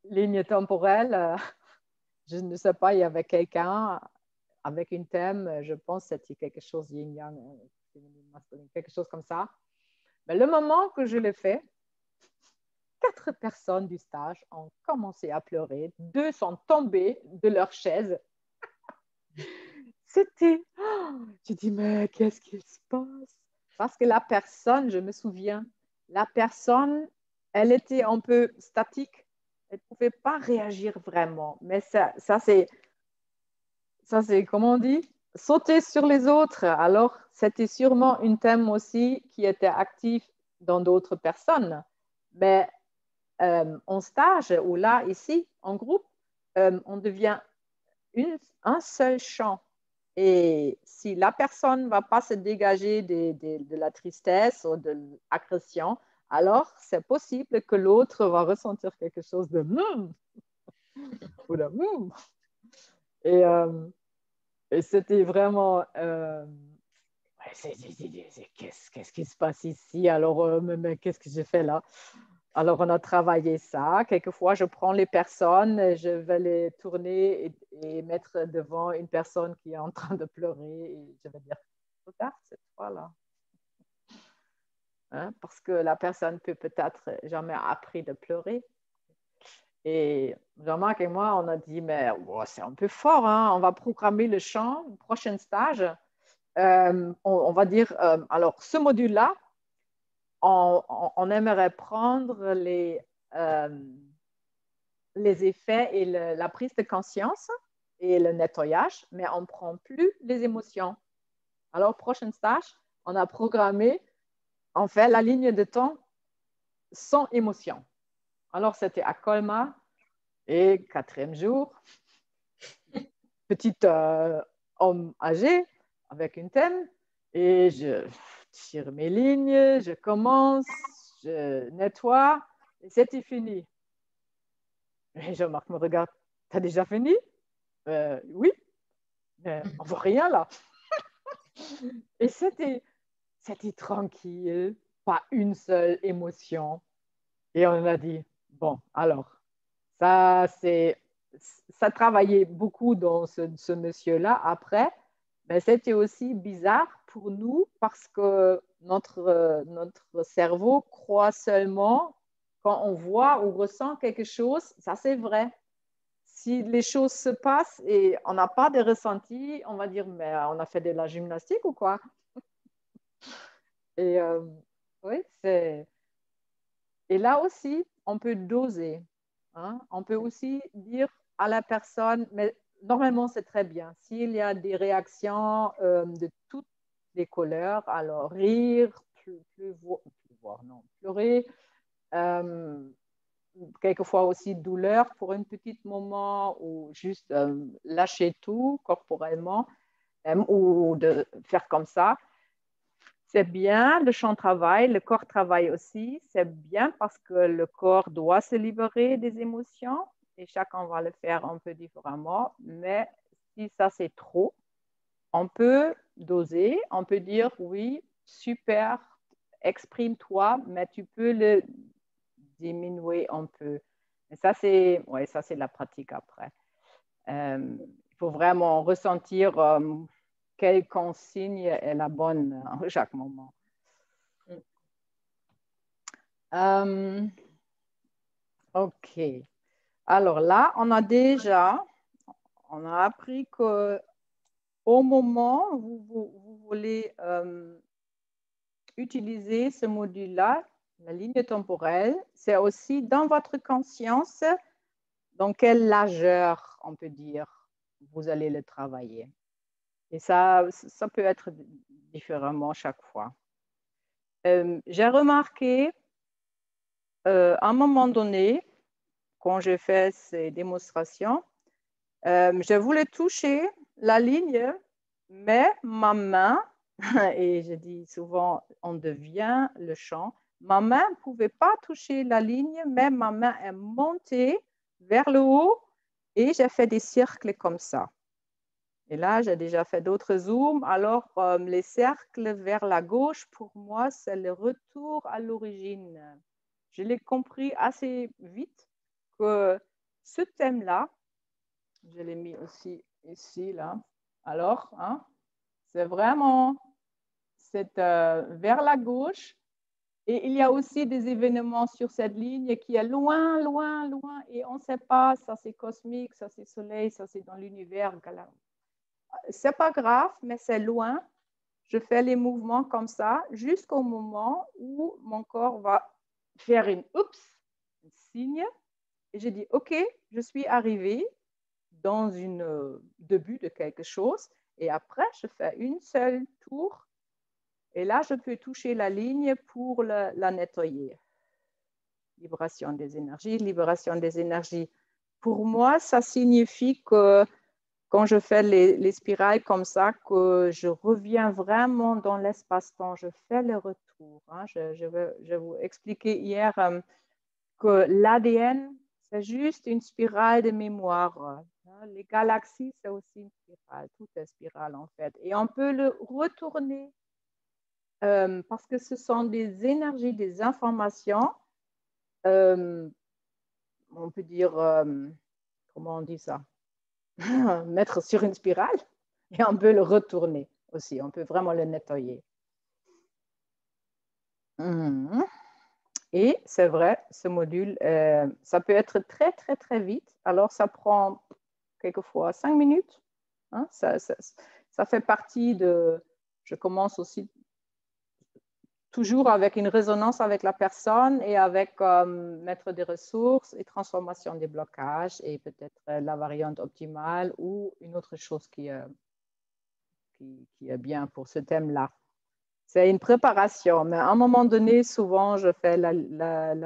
ligne temporelle. Je ne sais pas, il y avait quelqu'un avec un thème, je pense que c'était quelque chose yin-yang, quelque chose comme ça. Mais le moment que je l'ai fait, 4 personnes du stage ont commencé à pleurer. 2 sont tombées de leur chaise. C'était... J'ai dit, mais qu'est-ce qui se passe? Parce que la personne, je me souviens, la personne, elle était un peu statique. Elle ne pouvait pas réagir vraiment. Mais ça c'est, comment on dit? Sauter sur les autres. Alors, c'était sûrement un thème aussi qui était actif dans d'autres personnes. Mais en stage, ou là, ici, en groupe, on devient un seul champ. Et si la personne ne va pas se dégager de la tristesse ou de l'agression, alors c'est possible que l'autre va ressentir quelque chose de ou de et c'était vraiment qu'est-ce qui se passe ici? Alors, mais qu'est-ce que j'ai fait là? Alors, on a travaillé ça. Quelquefois, je prends les personnes, et je vais les tourner et mettre devant une personne qui est en train de pleurer. Et je vais dire, regarde cette fois-là. Hein, parce que la personne peut peut-être jamais appris de pleurer. Et Jean-Marc et moi, on a dit, mais oh, c'est un peu fort, hein? On va programmer le chant, le prochain stage. On va dire, alors ce module-là, on aimerait prendre les effets et la prise de conscience et le nettoyage, mais on ne prend plus les émotions. Alors, prochain stage, on a programmé, en fait, la ligne de temps sans émotion. Alors, c'était à Colmar et 4e jour, petit homme âgé avec un thème et je tire mes lignes, je commence, je nettoie et c'était fini. Et Jean-Marc me regarde, t'as déjà fini? Oui, mais on voit rien là. Et c'était tranquille, pas une seule émotion. Et on a dit, bon, alors, ça travaillait beaucoup dans ce monsieur-là après, mais c'était aussi bizarre pour nous parce que notre cerveau croit seulement quand on voit ou ressent quelque chose, ça c'est vrai. Si les choses se passent et on n'a pas de ressenti, on va dire, mais on a fait de la gymnastique ou quoi? Et oui, c'est... Et là aussi, on peut doser. Hein? On peut aussi dire à la personne, mais normalement, c'est très bien. S'il y a des réactions de toutes les couleurs, alors rire, pleurer, quelquefois aussi douleur pour un petit moment ou juste lâcher tout corporellement ou de faire comme ça. C'est bien, le chant travaille, le corps travaille aussi. C'est bien parce que le corps doit se libérer des émotions et chacun va le faire un peu différemment. Mais si ça c'est trop, on peut doser, on peut dire oui, super, exprime-toi, mais tu peux le diminuer un peu. Et ça c'est la pratique après. Il faut vraiment ressentir quelle consigne est la bonne à chaque moment. OK. Alors là, on a appris qu'au moment où vous voulez utiliser ce module-là, la ligne temporelle, c'est aussi dans votre conscience, dans quelle largeur, on peut dire, vous allez le travailler. Et ça peut être différemment chaque fois. J'ai remarqué à un moment donné, quand j'ai fait ces démonstrations, je voulais toucher la ligne, mais ma main, et je dis souvent, on devient le chant, ma main ne pouvait pas toucher la ligne, mais ma main est montée vers le haut et j'ai fait des cercles comme ça. Et là, j'ai déjà fait d'autres zooms. Alors, les cercles vers la gauche, pour moi, c'est le retour à l'origine. Je l'ai compris assez vite que ce thème-là, je l'ai mis aussi ici, là. Alors, hein, c'est vraiment vers la gauche. Et il y a aussi des événements sur cette ligne qui est loin, loin, loin. Et on ne sait pas, ça c'est cosmique, ça c'est soleil, ça c'est dans l'univers. C'est pas grave, mais c'est loin. Je fais les mouvements comme ça jusqu'au moment où mon corps va faire un signe. Et je dis, OK, je suis arrivée dans un début de quelque chose. Et après, je fais une seule tour. Et là, je peux toucher la ligne pour la nettoyer. Libération des énergies. Pour moi, ça signifie que quand je fais les spirales comme ça, que je reviens vraiment dans l'espace-temps, je fais le retour. Hein. Je vais vous expliquer hier que l'ADN, c'est juste une spirale de mémoire. Les galaxies, c'est aussi une spirale. Tout est spirale en fait. Et on peut le retourner parce que ce sont des énergies, des informations, on peut dire, comment on dit ça, mettre sur une spirale et on peut le retourner aussi, on peut vraiment le nettoyer. Et c'est vrai, ce module, ça peut être très, très, très vite. Alors, ça prend quelquefois 5 minutes. Hein? Ça fait partie de... Je commence aussi toujours avec une résonance avec la personne et avec mettre des ressources et transformation des blocages et peut-être la variante optimale ou une autre chose qui est bien pour ce thème-là. C'est une préparation, mais à un moment donné, souvent, je fais la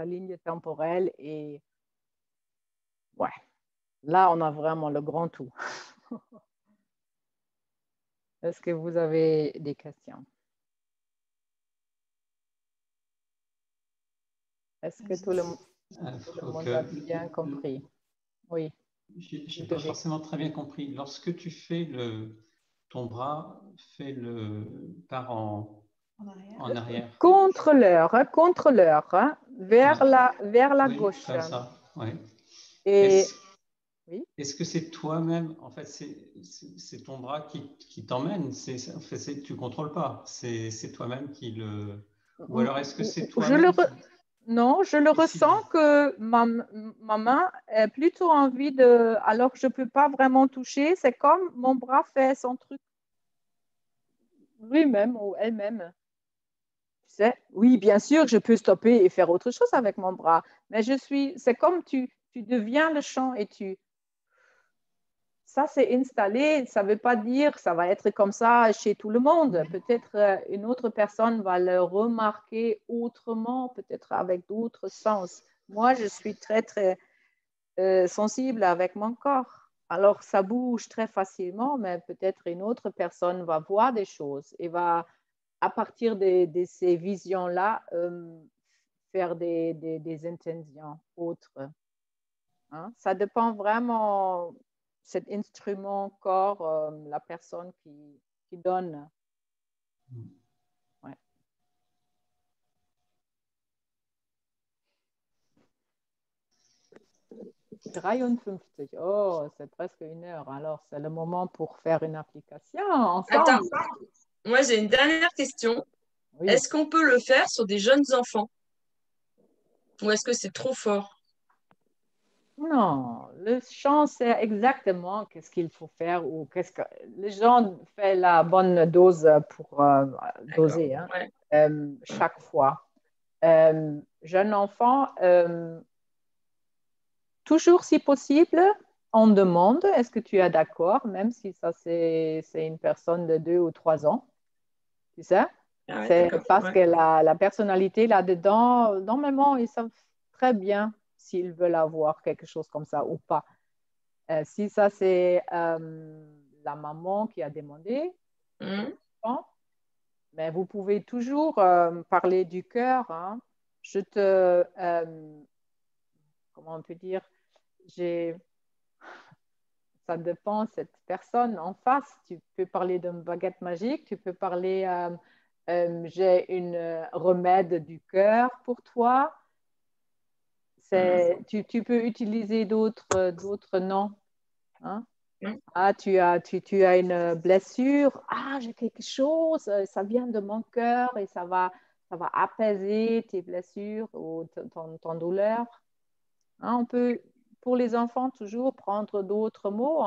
ligne temporelle et ouais, là, on a vraiment le grand tout. Est-ce que vous avez des questions? Est-ce que tout le monde a bien compris? Oui. Je n'ai pas forcément très bien compris. Lorsque tu fais ton bras part en arrière. Contre l'heure, hein, vers la oui, gauche. Comme ça, oui. Et est-ce que c'est toi-même, en fait, c'est ton bras qui t'emmène, tu ne contrôles pas, c'est toi-même qui le... Ou alors est-ce que c'est toi-même Non, je le ressens que ma main a plutôt envie de... Alors que je ne peux pas vraiment toucher, c'est comme mon bras fait son truc lui-même ou elle-même. Tu sais? Oui, bien sûr, je peux stopper et faire autre chose avec mon bras, mais c'est comme tu deviens le champ et ça c'est installé, ça ne veut pas dire que ça va être comme ça chez tout le monde. Peut-être une autre personne va le remarquer autrement, peut-être avec d'autres sens. Moi, je suis très, très sensible avec mon corps. Alors, ça bouge très facilement, mais peut-être une autre personne va voir des choses et va, à partir de ces visions-là, faire des intentions autres. Hein? Ça dépend vraiment cet instrument corps, la personne qui donne. Ouais. Oh, c'est presque 1 heure. Alors, c'est le moment pour faire une application ensemble. Attends, moi j'ai une dernière question. Oui. Est-ce qu'on peut le faire sur des jeunes enfants? Ou est-ce que c'est trop fort? Non, le chant, c'est exactement qu'est-ce qu'il faut faire ou qu'est-ce que les gens font la bonne dose pour doser hein, chaque fois. Jeune enfant, toujours si possible, on demande est-ce que tu es d'accord, même si ça c'est une personne de 2 ou 3 ans. Tu sais? C'est parce que la personnalité là-dedans, normalement, ils savent très bien s'ils veulent avoir quelque chose comme ça ou pas. Si ça, c'est la maman qui a demandé, mais vous pouvez toujours parler du cœur. Hein. Comment on peut dire, ça dépend de cette personne en face. Tu peux parler d'une baguette magique, tu peux parler, j'ai une remède du cœur pour toi. Tu peux utiliser d'autres noms. Hein? Ah, tu as une blessure. Ah, j'ai quelque chose. Ça vient de mon cœur et ça va apaiser tes blessures ou ton douleur. Hein, on peut, pour les enfants, toujours prendre d'autres mots.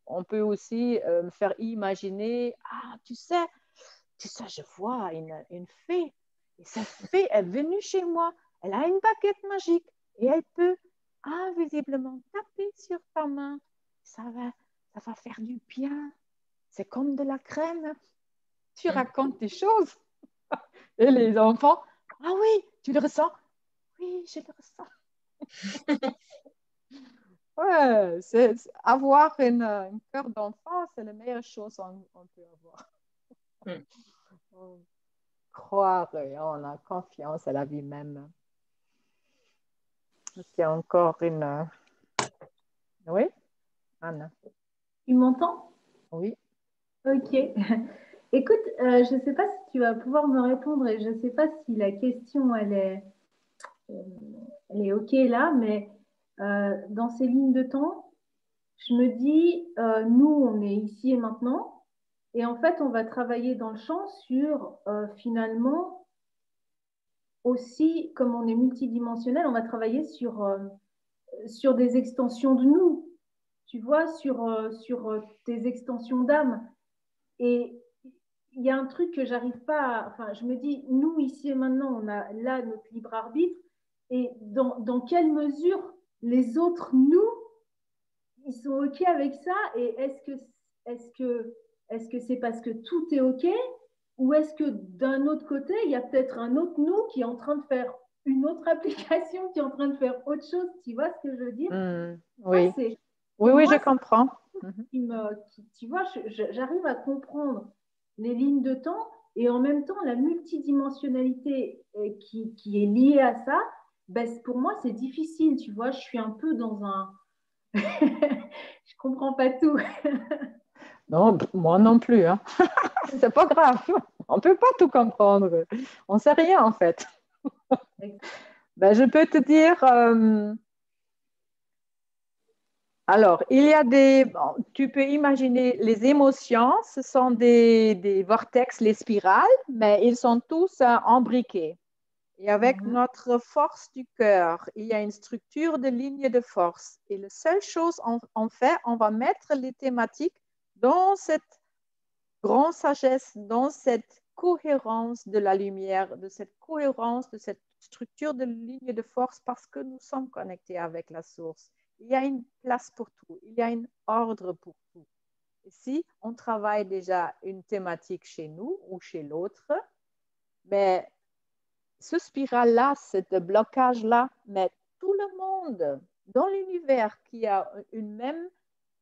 On peut aussi faire imaginer. Ah, tu sais, je vois une fée. Et cette fée est venue chez moi. Elle a une baguette magique et elle peut invisiblement taper sur ta main. Ça va faire du bien. C'est comme de la crème. Tu racontes des choses. Et les enfants, ah oui, tu le ressens? Oui, je le ressens. Ouais, avoir un cœur d'enfant, c'est la meilleure chose qu'on peut avoir. Croire et on a confiance à la vie même. Est-ce qu'il y a encore une... Oui, Anne? Tu m'entends? Oui. Ok. Écoute, je ne sais pas si tu vas pouvoir me répondre et je ne sais pas si la question, euh, elle est OK là, mais dans ces lignes de temps, je me dis, nous, on est ici et maintenant, et en fait, on va travailler dans le champ sur finalement aussi, comme on est multidimensionnel, on va travailler sur des extensions de nous, tu vois, sur des extensions d'âme. Et il y a un truc que j'arrive pas à, enfin, je me dis, nous, ici et maintenant, on a là notre libre arbitre, et dans quelle mesure les autres, nous, ils sont OK avec ça, et est-ce que c'est parce que tout est OK, ou est-ce que d'un autre côté, il y a peut-être un autre nous qui est en train de faire une autre application, qui est en train de faire autre chose, tu vois ce que je veux dire? Oui, Ça, oui, je comprends. tu vois, j'arrive à comprendre les lignes de temps et en même temps la multidimensionnalité qui est liée à ça, ben, pour moi c'est difficile, tu vois, je suis un peu dans un... je comprends pas tout. Non, moi non plus. Hein. C'est pas grave. On peut pas tout comprendre. On sait rien en fait. Ben, je peux te dire... Alors, il y a bon, tu peux imaginer les émotions, ce sont des vortex, les spirales, mais ils sont tous embriqués. Et avec notre force du cœur, il y a une structure de ligne de force. Et la seule chose, en fait, on va mettre les thématiques dans cette grande sagesse, dans cette cohérence de la lumière, de cette cohérence, de cette structure de ligne de force, parce que nous sommes connectés avec la source. Il y a une place pour tout, il y a un ordre pour tout. Et si on travaille déjà une thématique chez nous ou chez l'autre, mais ce spirale-là, ce blocage-là, mais tout le monde dans l'univers qui a une même,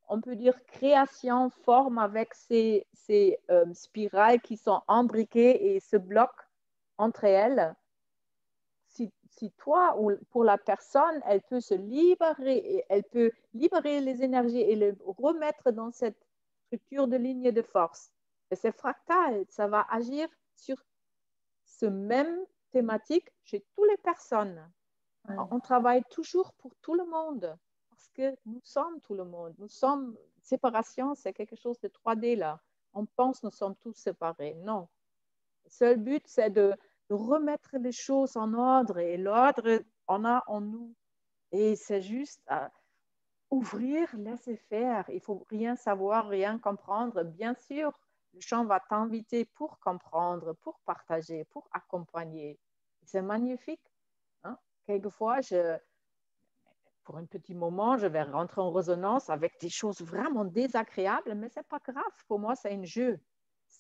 on peut dire, création, forme avec ces spirales qui sont imbriquées et se bloquent entre elles, si toi ou pour la personne, elle peut se libérer, elle peut libérer les énergies et les remettre dans cette structure de ligne de force. Et c'est fractal, ça va agir sur ce même thématique chez toutes les personnes. Ouais. On travaille toujours pour tout le monde parce que nous sommes tout le monde. Nous sommes, séparation, c'est quelque chose de 3D là. On pense que nous sommes tous séparés. Non. Le seul but, c'est de remettre les choses en ordre et l'ordre, on a en nous. Et c'est juste ouvrir, laisser faire. Il ne faut rien savoir, rien comprendre. Bien sûr, le champ va t'inviter pour comprendre, pour partager, pour accompagner. C'est magnifique. Hein? Quelquefois, pour un petit moment, je vais rentrer en résonance avec des choses vraiment désagréables, mais ce n'est pas grave. Pour moi, c'est un jeu.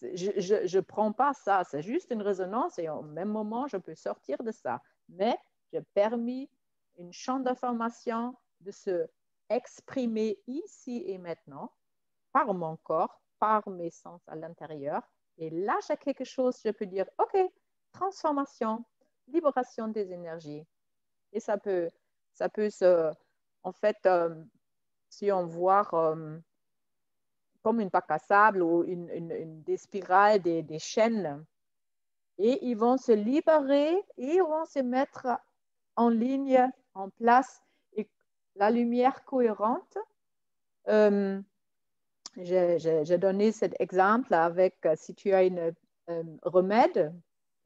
Je ne prends pas ça, c'est juste une résonance et au même moment, je peux sortir de ça. Mais j'ai permis une champ d'information de se exprimer ici et maintenant par mon corps, par mes sens à l'intérieur. Et là, j'ai quelque chose, je peux dire, OK, transformation, libération des énergies. Et ça peut se, en fait, si on voit comme une bac à sable ou des spirales, des chaînes. Et ils vont se libérer et ils vont se mettre en ligne, en place. Et la lumière cohérente, j'ai donné cet exemple avec si tu as une remède,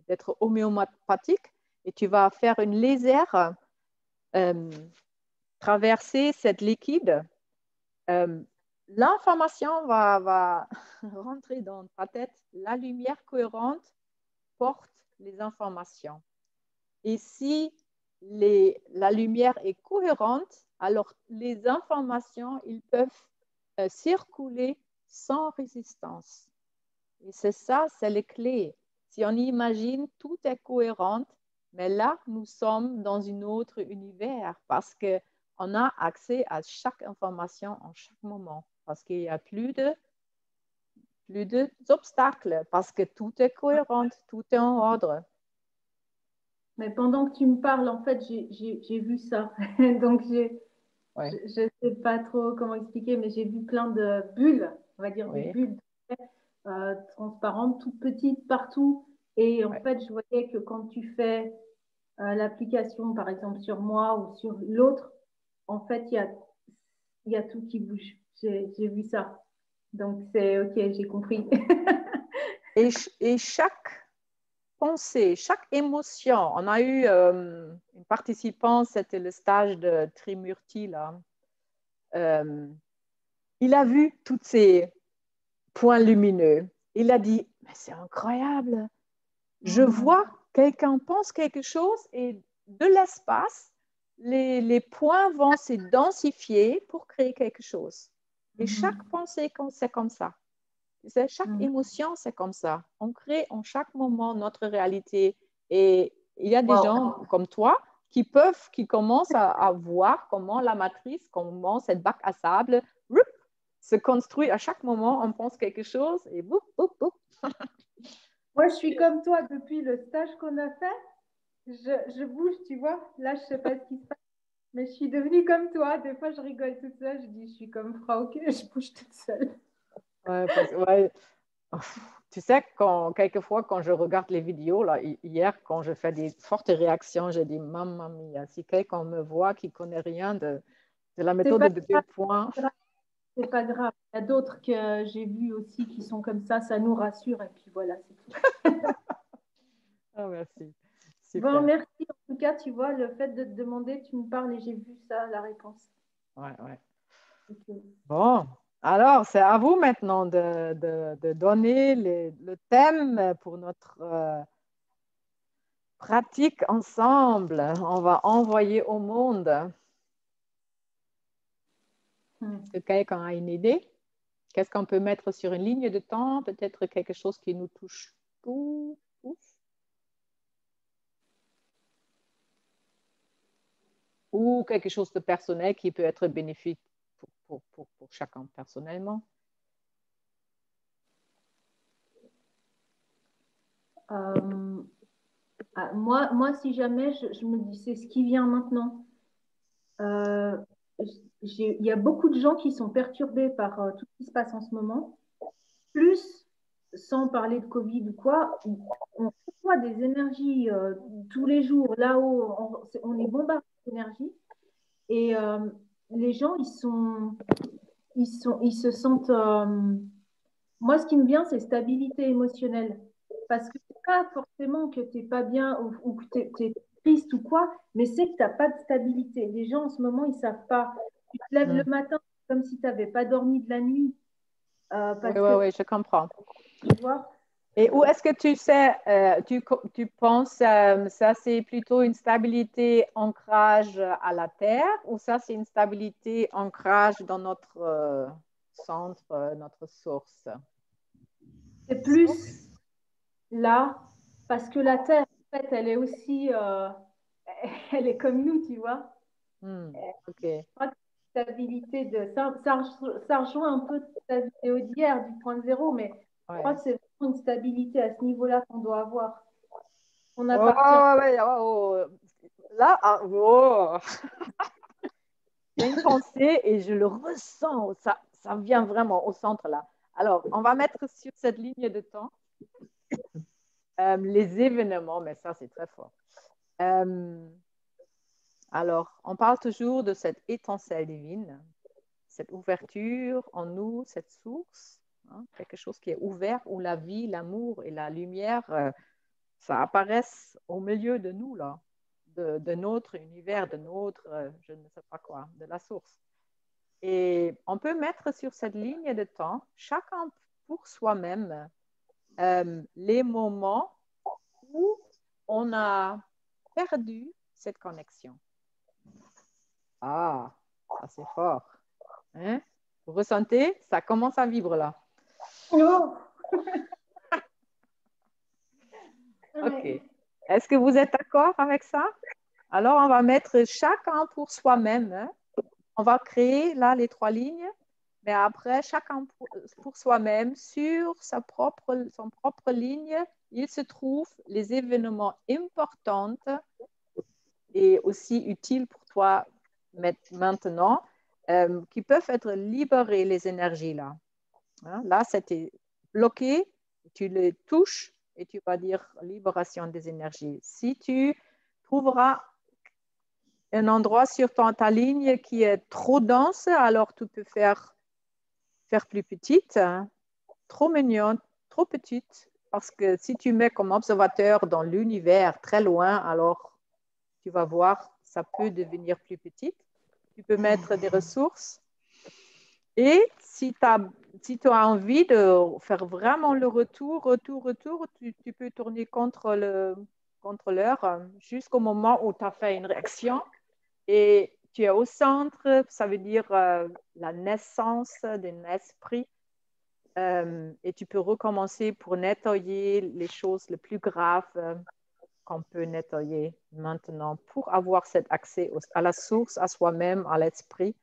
peut-être homéopathique, et tu vas faire une légère traverser cette liquide. L'information va rentrer dans ta tête. La lumière cohérente porte les informations. Et si la lumière est cohérente, alors les informations, ils peuvent circuler sans résistance. Et c'est ça, c'est les clés. Si on imagine, tout est cohérent, mais là, nous sommes dans un autre univers parce qu'on a accès à chaque information en chaque moment. Parce qu'il n'y a plus d'obstacles, parce que tout est cohérent, tout est en ordre. Mais pendant que tu me parles, en fait, j'ai vu ça. Donc, je ne sais pas trop comment expliquer, mais j'ai vu plein de bulles, on va dire des bulles transparente, toute petite partout. Et en fait, je voyais que quand tu fais l'application, par exemple, sur moi ou sur l'autre, en fait, il y a tout qui bouge. J'ai vu ça. Donc, c'est OK, j'ai compris. Et chaque pensée, chaque émotion, on a eu une participante, c'était le stage de Trimurti, là. Il a vu tous ces points lumineux. Il a dit, mais c'est incroyable. Je vois quelqu'un pense quelque chose et de l'espace, les points vont se densifier pour créer quelque chose. Et chaque pensée, c'est comme ça. Chaque émotion, c'est comme ça. On crée en chaque moment notre réalité. Et il y a des gens comme toi qui commencent à voir comment la matrice, comment cette bac à sable se construit à chaque moment. On pense quelque chose et boum, boum, boum. Moi, je suis comme toi depuis le stage qu'on a fait. Je bouge, tu vois. Là, je ne sais pas ce qui se passe. Mais je suis devenue comme toi. Des fois, je rigole toute seule. Je dis, je suis comme Frauke, je bouge toute seule. Ouais. Tu sais, quelquefois, quand je regarde les vidéos, là, hier, quand je fais des fortes réactions, j'ai dit, mamma mia, si quelqu'un me voit qui ne connaît rien de la méthode de 2 points. C'est pas grave. Il y a d'autres que j'ai vus aussi qui sont comme ça nous rassure. Et puis voilà, c'est tout. Merci. Super. Bon, merci. En tout cas, tu vois, le fait de te demander, tu me parles et j'ai vu ça, la réponse. Ouais. Okay. Bon, alors, c'est à vous maintenant de donner le thème pour notre pratique ensemble. On va envoyer au monde. Est-ce que quelqu'un a une idée? Qu'est-ce qu'on peut mettre sur une ligne de temps? Peut-être quelque chose qui nous touche tous. Ou quelque chose de personnel qui peut être bénéfique pour chacun personnellement. Moi, si jamais, je me dis, c'est ce qui vient maintenant. Il y a beaucoup de gens qui sont perturbés par tout ce qui se passe en ce moment. Plus, sans parler de Covid ou quoi, on reçoit des énergies tous les jours. Là-haut, on est bombardé d'énergie. Et les gens, ils se sentent... moi, ce qui me vient, c'est stabilité émotionnelle. Parce que c'est pas forcément que tu n'es pas bien ou que tu es triste ou quoi, mais c'est que tu n'as pas de stabilité. Les gens, en ce moment, ils ne savent pas. Tu te lèves le matin comme si tu n'avais pas dormi de la nuit. Oui, je comprends. Tu vois? Et où est-ce que tu sais, tu penses, ça c'est plutôt une stabilité ancrage à la terre ou ça c'est une stabilité ancrage dans notre centre, notre source? C'est plus là, parce que la terre, en fait, elle est aussi, elle est comme nous, tu vois. Ok. Je crois que stabilité ça rejoint un peu ta vidéo d'hier du point zéro, mais je crois que c'est vraiment une stabilité à ce niveau-là qu'on doit avoir. On appartient. Là, il y a une pensée et je le ressens, ça vient vraiment au centre là. Alors, on va mettre sur cette ligne de temps les événements, mais ça c'est très fort. Alors, on parle toujours de cette étincelle divine, cette ouverture en nous, cette source, hein, quelque chose qui est ouvert où la vie, l'amour et la lumière, ça apparaissent au milieu de nous, là, de notre univers, de notre, je ne sais pas quoi, de la source. Et on peut mettre sur cette ligne de temps, chacun pour soi-même, les moments où on a perdu cette connexion. Ah, ça c'est fort. Hein? Vous ressentez? Ça commence à vibrer là. Oh. Ok. Est-ce que vous êtes d'accord avec ça? Alors, on va mettre chacun pour soi-même. Hein? On va créer là les 3 lignes, mais après, chacun pour soi-même, sur son propre ligne, il se trouve les événements importants et aussi utiles pour toi maintenant, qui peuvent être libérés, les énergies là. Hein? Là, c'était bloqués, tu les touches et tu vas dire libération des énergies. Si tu trouveras un endroit sur ta ligne qui est trop dense, alors tu peux faire plus petite, hein, trop mignonne, trop petite, parce que si tu mets comme observateur dans l'univers très loin, alors tu vas voir, ça peut devenir plus petite. Tu peux mettre des ressources. Et si tu as envie de faire vraiment le retour, tu peux tourner contre l'heure jusqu'au moment où tu as fait une réaction. Et tu es au centre, ça veut dire la naissance d'un esprit. Et tu peux recommencer pour nettoyer les choses les plus graves qu'on peut nettoyer maintenant pour avoir cet accès à la source, à soi-même, à l'esprit.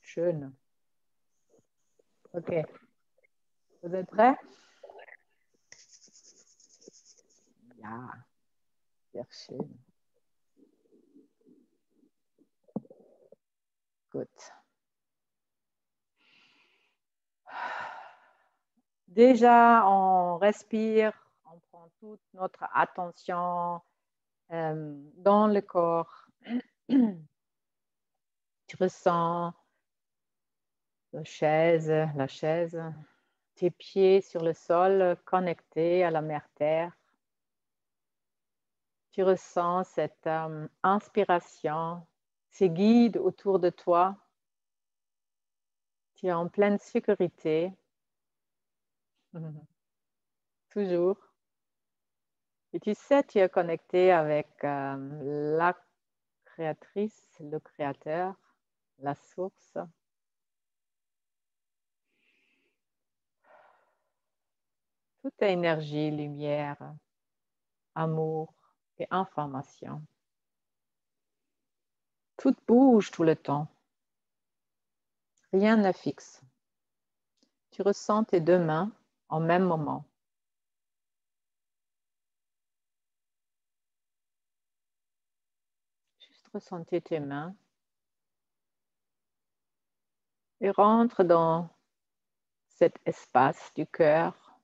Schön. OK. Vous êtes prêts? Ja, sehr schön. Gut. Déjà, on respire, on prend toute notre attention dans le corps. Tu ressens la chaise, tes pieds sur le sol connectés à la mère Terre. Tu ressens cette inspiration, ces guides autour de toi. Tu es en pleine sécurité. Toujours. Et tu sais, tu es connecté avec la créatrice, le créateur, la source. Toute énergie, lumière, amour et information. Tout bouge tout le temps. Rien n'est fixe. Tu ressens tes deux mains en même moment. Juste ressentir tes mains et rentre dans cet espace du cœur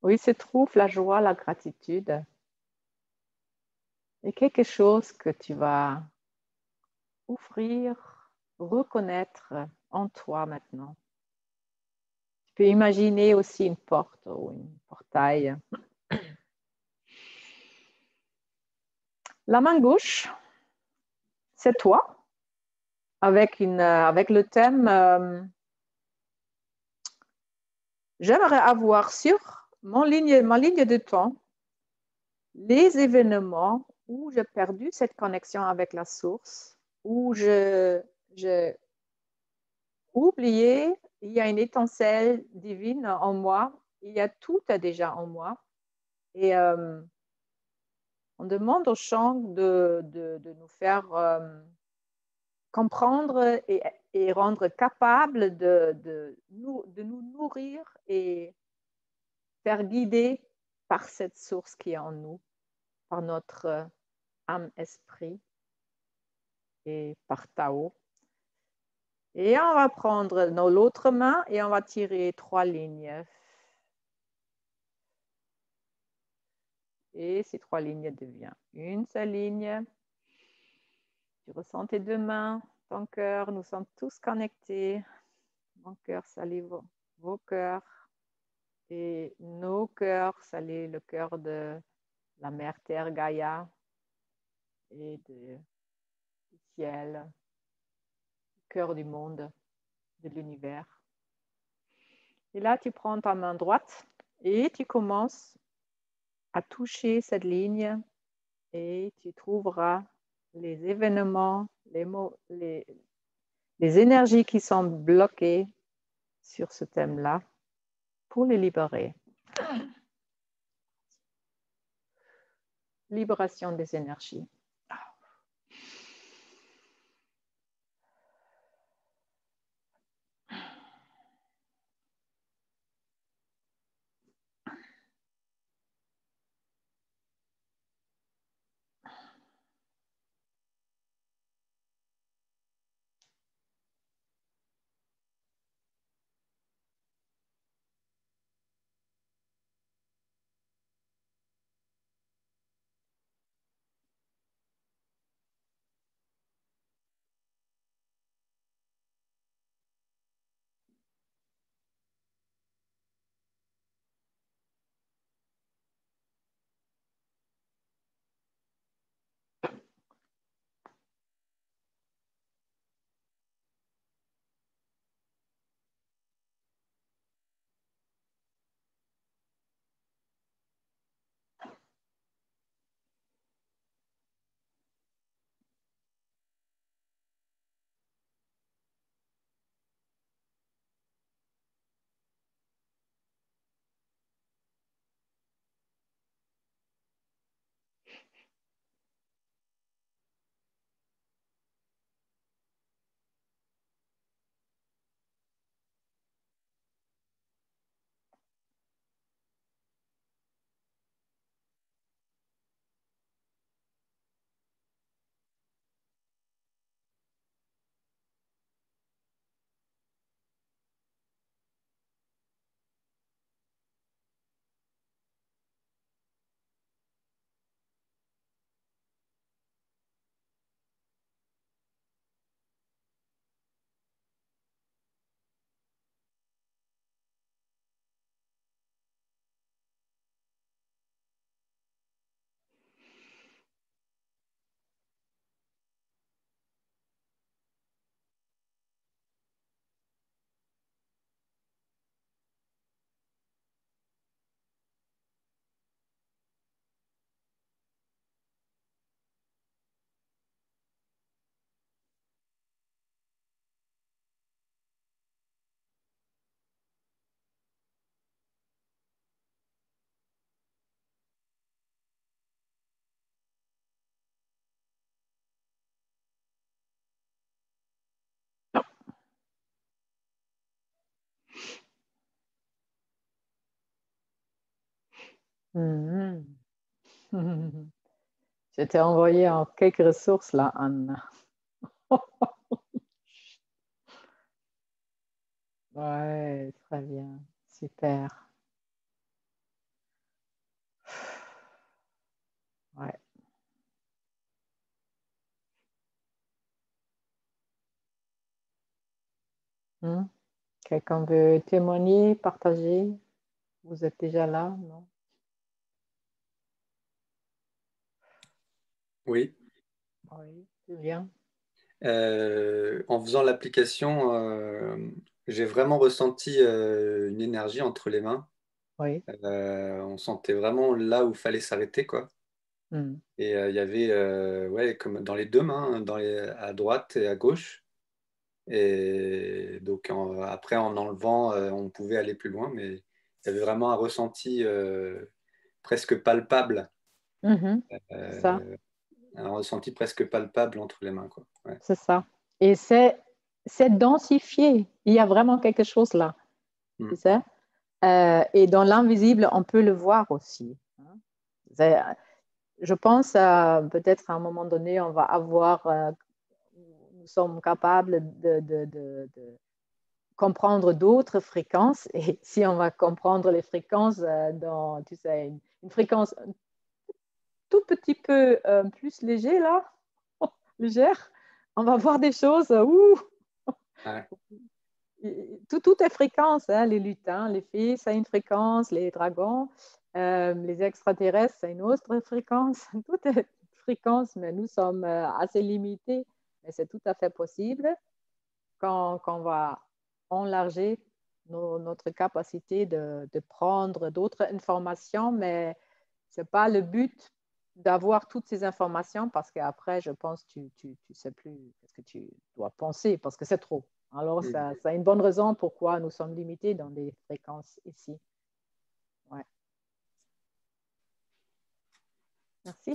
où il se trouve la joie, la gratitude et quelque chose que tu vas ouvrir, reconnaître en toi maintenant. Tu peux imaginer aussi une porte ou un portail. La main gauche, c'est toi, avec le thème j'aimerais avoir sur ma ligne de temps les événements où j'ai perdu cette connexion avec la source, où j'ai oublié, il y a une étincelle divine en moi, il y a tout déjà en moi. Et on demande au chant de nous faire comprendre et rendre capable de nous nourrir et faire guider par cette source qui est en nous, par notre âme-esprit et par Tao. Et on va prendre l'autre main et on va tirer 3 lignes. Et ces 3 lignes deviennent une seule ligne. Tu ressens tes deux mains, ton cœur, nous sommes tous connectés. Mon cœur salue vos cœurs et nos cœurs saluent le cœur de la mère Terre Gaïa et du ciel, le cœur du monde, de l'univers. Et là, tu prends ta main droite et tu commences à toucher cette ligne et tu trouveras les événements, les énergies qui sont bloquées sur ce thème-là pour les libérer. Libération des énergies. Mhm. Je t'ai envoyé en quelques ressources là, Anne. Ouais, très bien. Super. Ouais. Hmm. Quelqu'un veut témoigner, partager? Vous êtes déjà là, non? Oui. Oui, c'est bien. En faisant l'application, j'ai vraiment ressenti une énergie entre les mains. Oui. On sentait vraiment là où il fallait s'arrêter, quoi. Hmm. Et il y avait, ouais, comme dans les deux mains, à droite et à gauche. Et donc après, en enlevant, on pouvait aller plus loin, mais il y avait vraiment un ressenti presque palpable, Mhm. Ça, euh, un ressenti presque palpable entre les mains, quoi. Ouais. c'est ça. Et c'est densifié. Il y a vraiment quelque chose là, tu sais. Et dans l'invisible, on peut le voir aussi. Je pense peut-être à un moment donné, on va avoir, nous sommes capables de comprendre d'autres fréquences. Et si on va comprendre les fréquences dans, tu sais, une fréquence un tout petit peu plus léger là, légère, on va voir des choses. Ouais. Tout est fréquence, hein, les lutins, les fées, ça a une fréquence, les dragons, les extraterrestres, ça a une autre fréquence. Tout est fréquence, mais nous sommes assez limités. Mais c'est tout à fait possible quand on va enlarger notre capacité de prendre d'autres informations, mais ce n'est pas le but d'avoir toutes ces informations parce qu'après, je pense, tu ne sais plus ce que tu dois penser parce que c'est trop. Alors, ça a une bonne raison pourquoi nous sommes limités dans des fréquences ici. Ouais. Merci.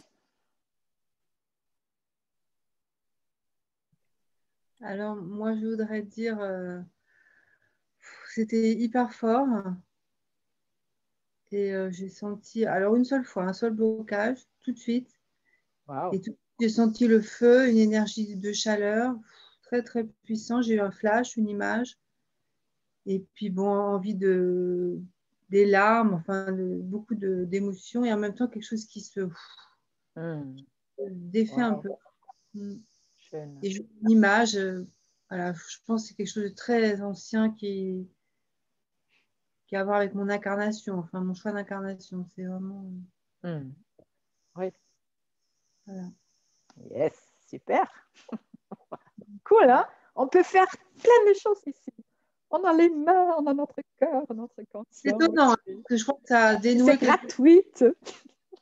Alors, moi, je voudrais dire, c'était hyper fort. Et j'ai senti, alors une seule fois, un seul blocage, tout de suite. Wow. Et j'ai senti le feu, une énergie de chaleur très, très puissant. J'ai eu un flash, une image. Et puis, bon, envie des larmes, enfin, beaucoup d'émotions. Et en même temps, quelque chose qui se défait un Wow. peu. Schön. Et une image, voilà, je pense que c'est quelque chose de très ancien qui a à voir avec mon incarnation, enfin mon choix d'incarnation. C'est vraiment. Oui. Voilà. Yes, super. Cool, hein? On peut faire plein de choses ici. On a les mains, on a notre cœur, notre conscience. C'est étonnant, parce que je crois que ça a dénoué. C'est gratuit.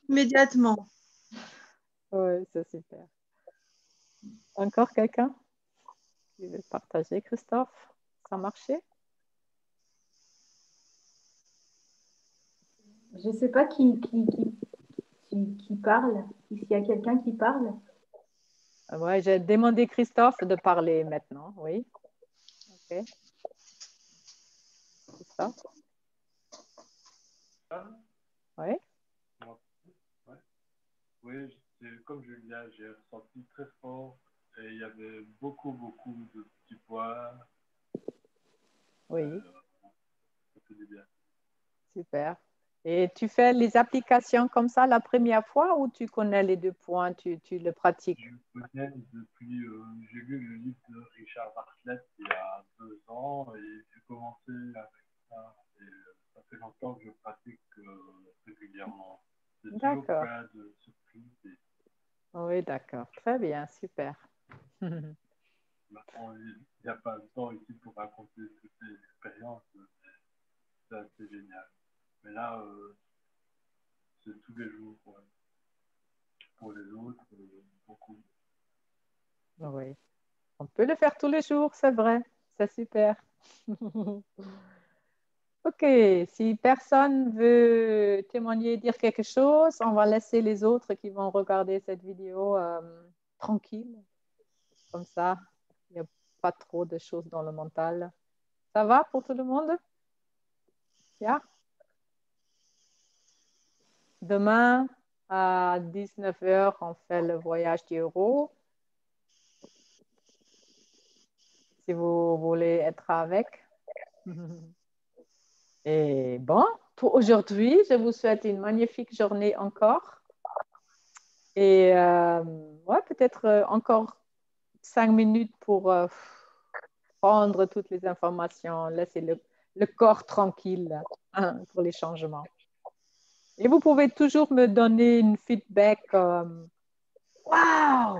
Immédiatement. Oui, c'est super. Encore quelqu'un qui veut partager, Christophe? Ça a marché? Je ne sais pas qui parle, s'il y a quelqu'un qui parle. Ouais, j'ai demandé Christophe de parler maintenant, oui. Ok. Christophe? Oui. Oui, comme Julia, j'ai ressenti très fort et il y avait beaucoup, beaucoup de petits points. Oui. Ça fait du bien. Super. Et tu fais les applications comme ça la première fois ou tu connais les 2 points, tu le pratiques? Je connais depuis, j'ai lu le livre de Richard Bartlett il y a 2 ans et j'ai commencé avec ça. Et ça fait longtemps que je pratique régulièrement. C'est toujours plein de surprises. Oui, d'accord. Très bien, super. Maintenant, il n'y a pas de temps ici pour raconter toutes ces expériences. C'est assez génial. Mais là, c'est tous les jours. Ouais. Pour les autres, beaucoup. Oui. On peut le faire tous les jours, c'est vrai. C'est super. Ok, si personne veut témoigner, dire quelque chose, on va laisser les autres qui vont regarder cette vidéo tranquille. Comme ça, il n'y a pas trop de choses dans le mental. Ça va pour tout le monde? Yeah? demain, à 19 h, on fait le voyage du héros. Si vous voulez être avec. Et bon, pour aujourd'hui, je vous souhaite une magnifique journée encore. Et ouais, peut-être encore 5 minutes pour prendre toutes les informations, laisser le corps tranquille pour les changements. Et vous pouvez toujours me donner une feedback comme waouh,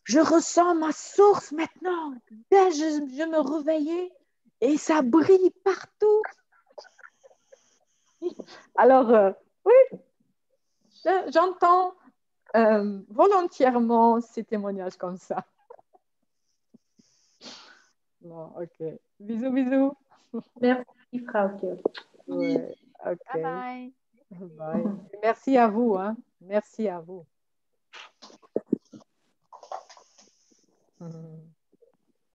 je ressens ma source maintenant. Dès que je me réveillais et ça brille partout. Alors, oui, j'entends volontairement ces témoignages comme ça. Bon, ok. Bisous, bisous. Merci, Frauke. Ouais, ok. Bye bye. Bye. Merci à vous. Hein. Merci à vous.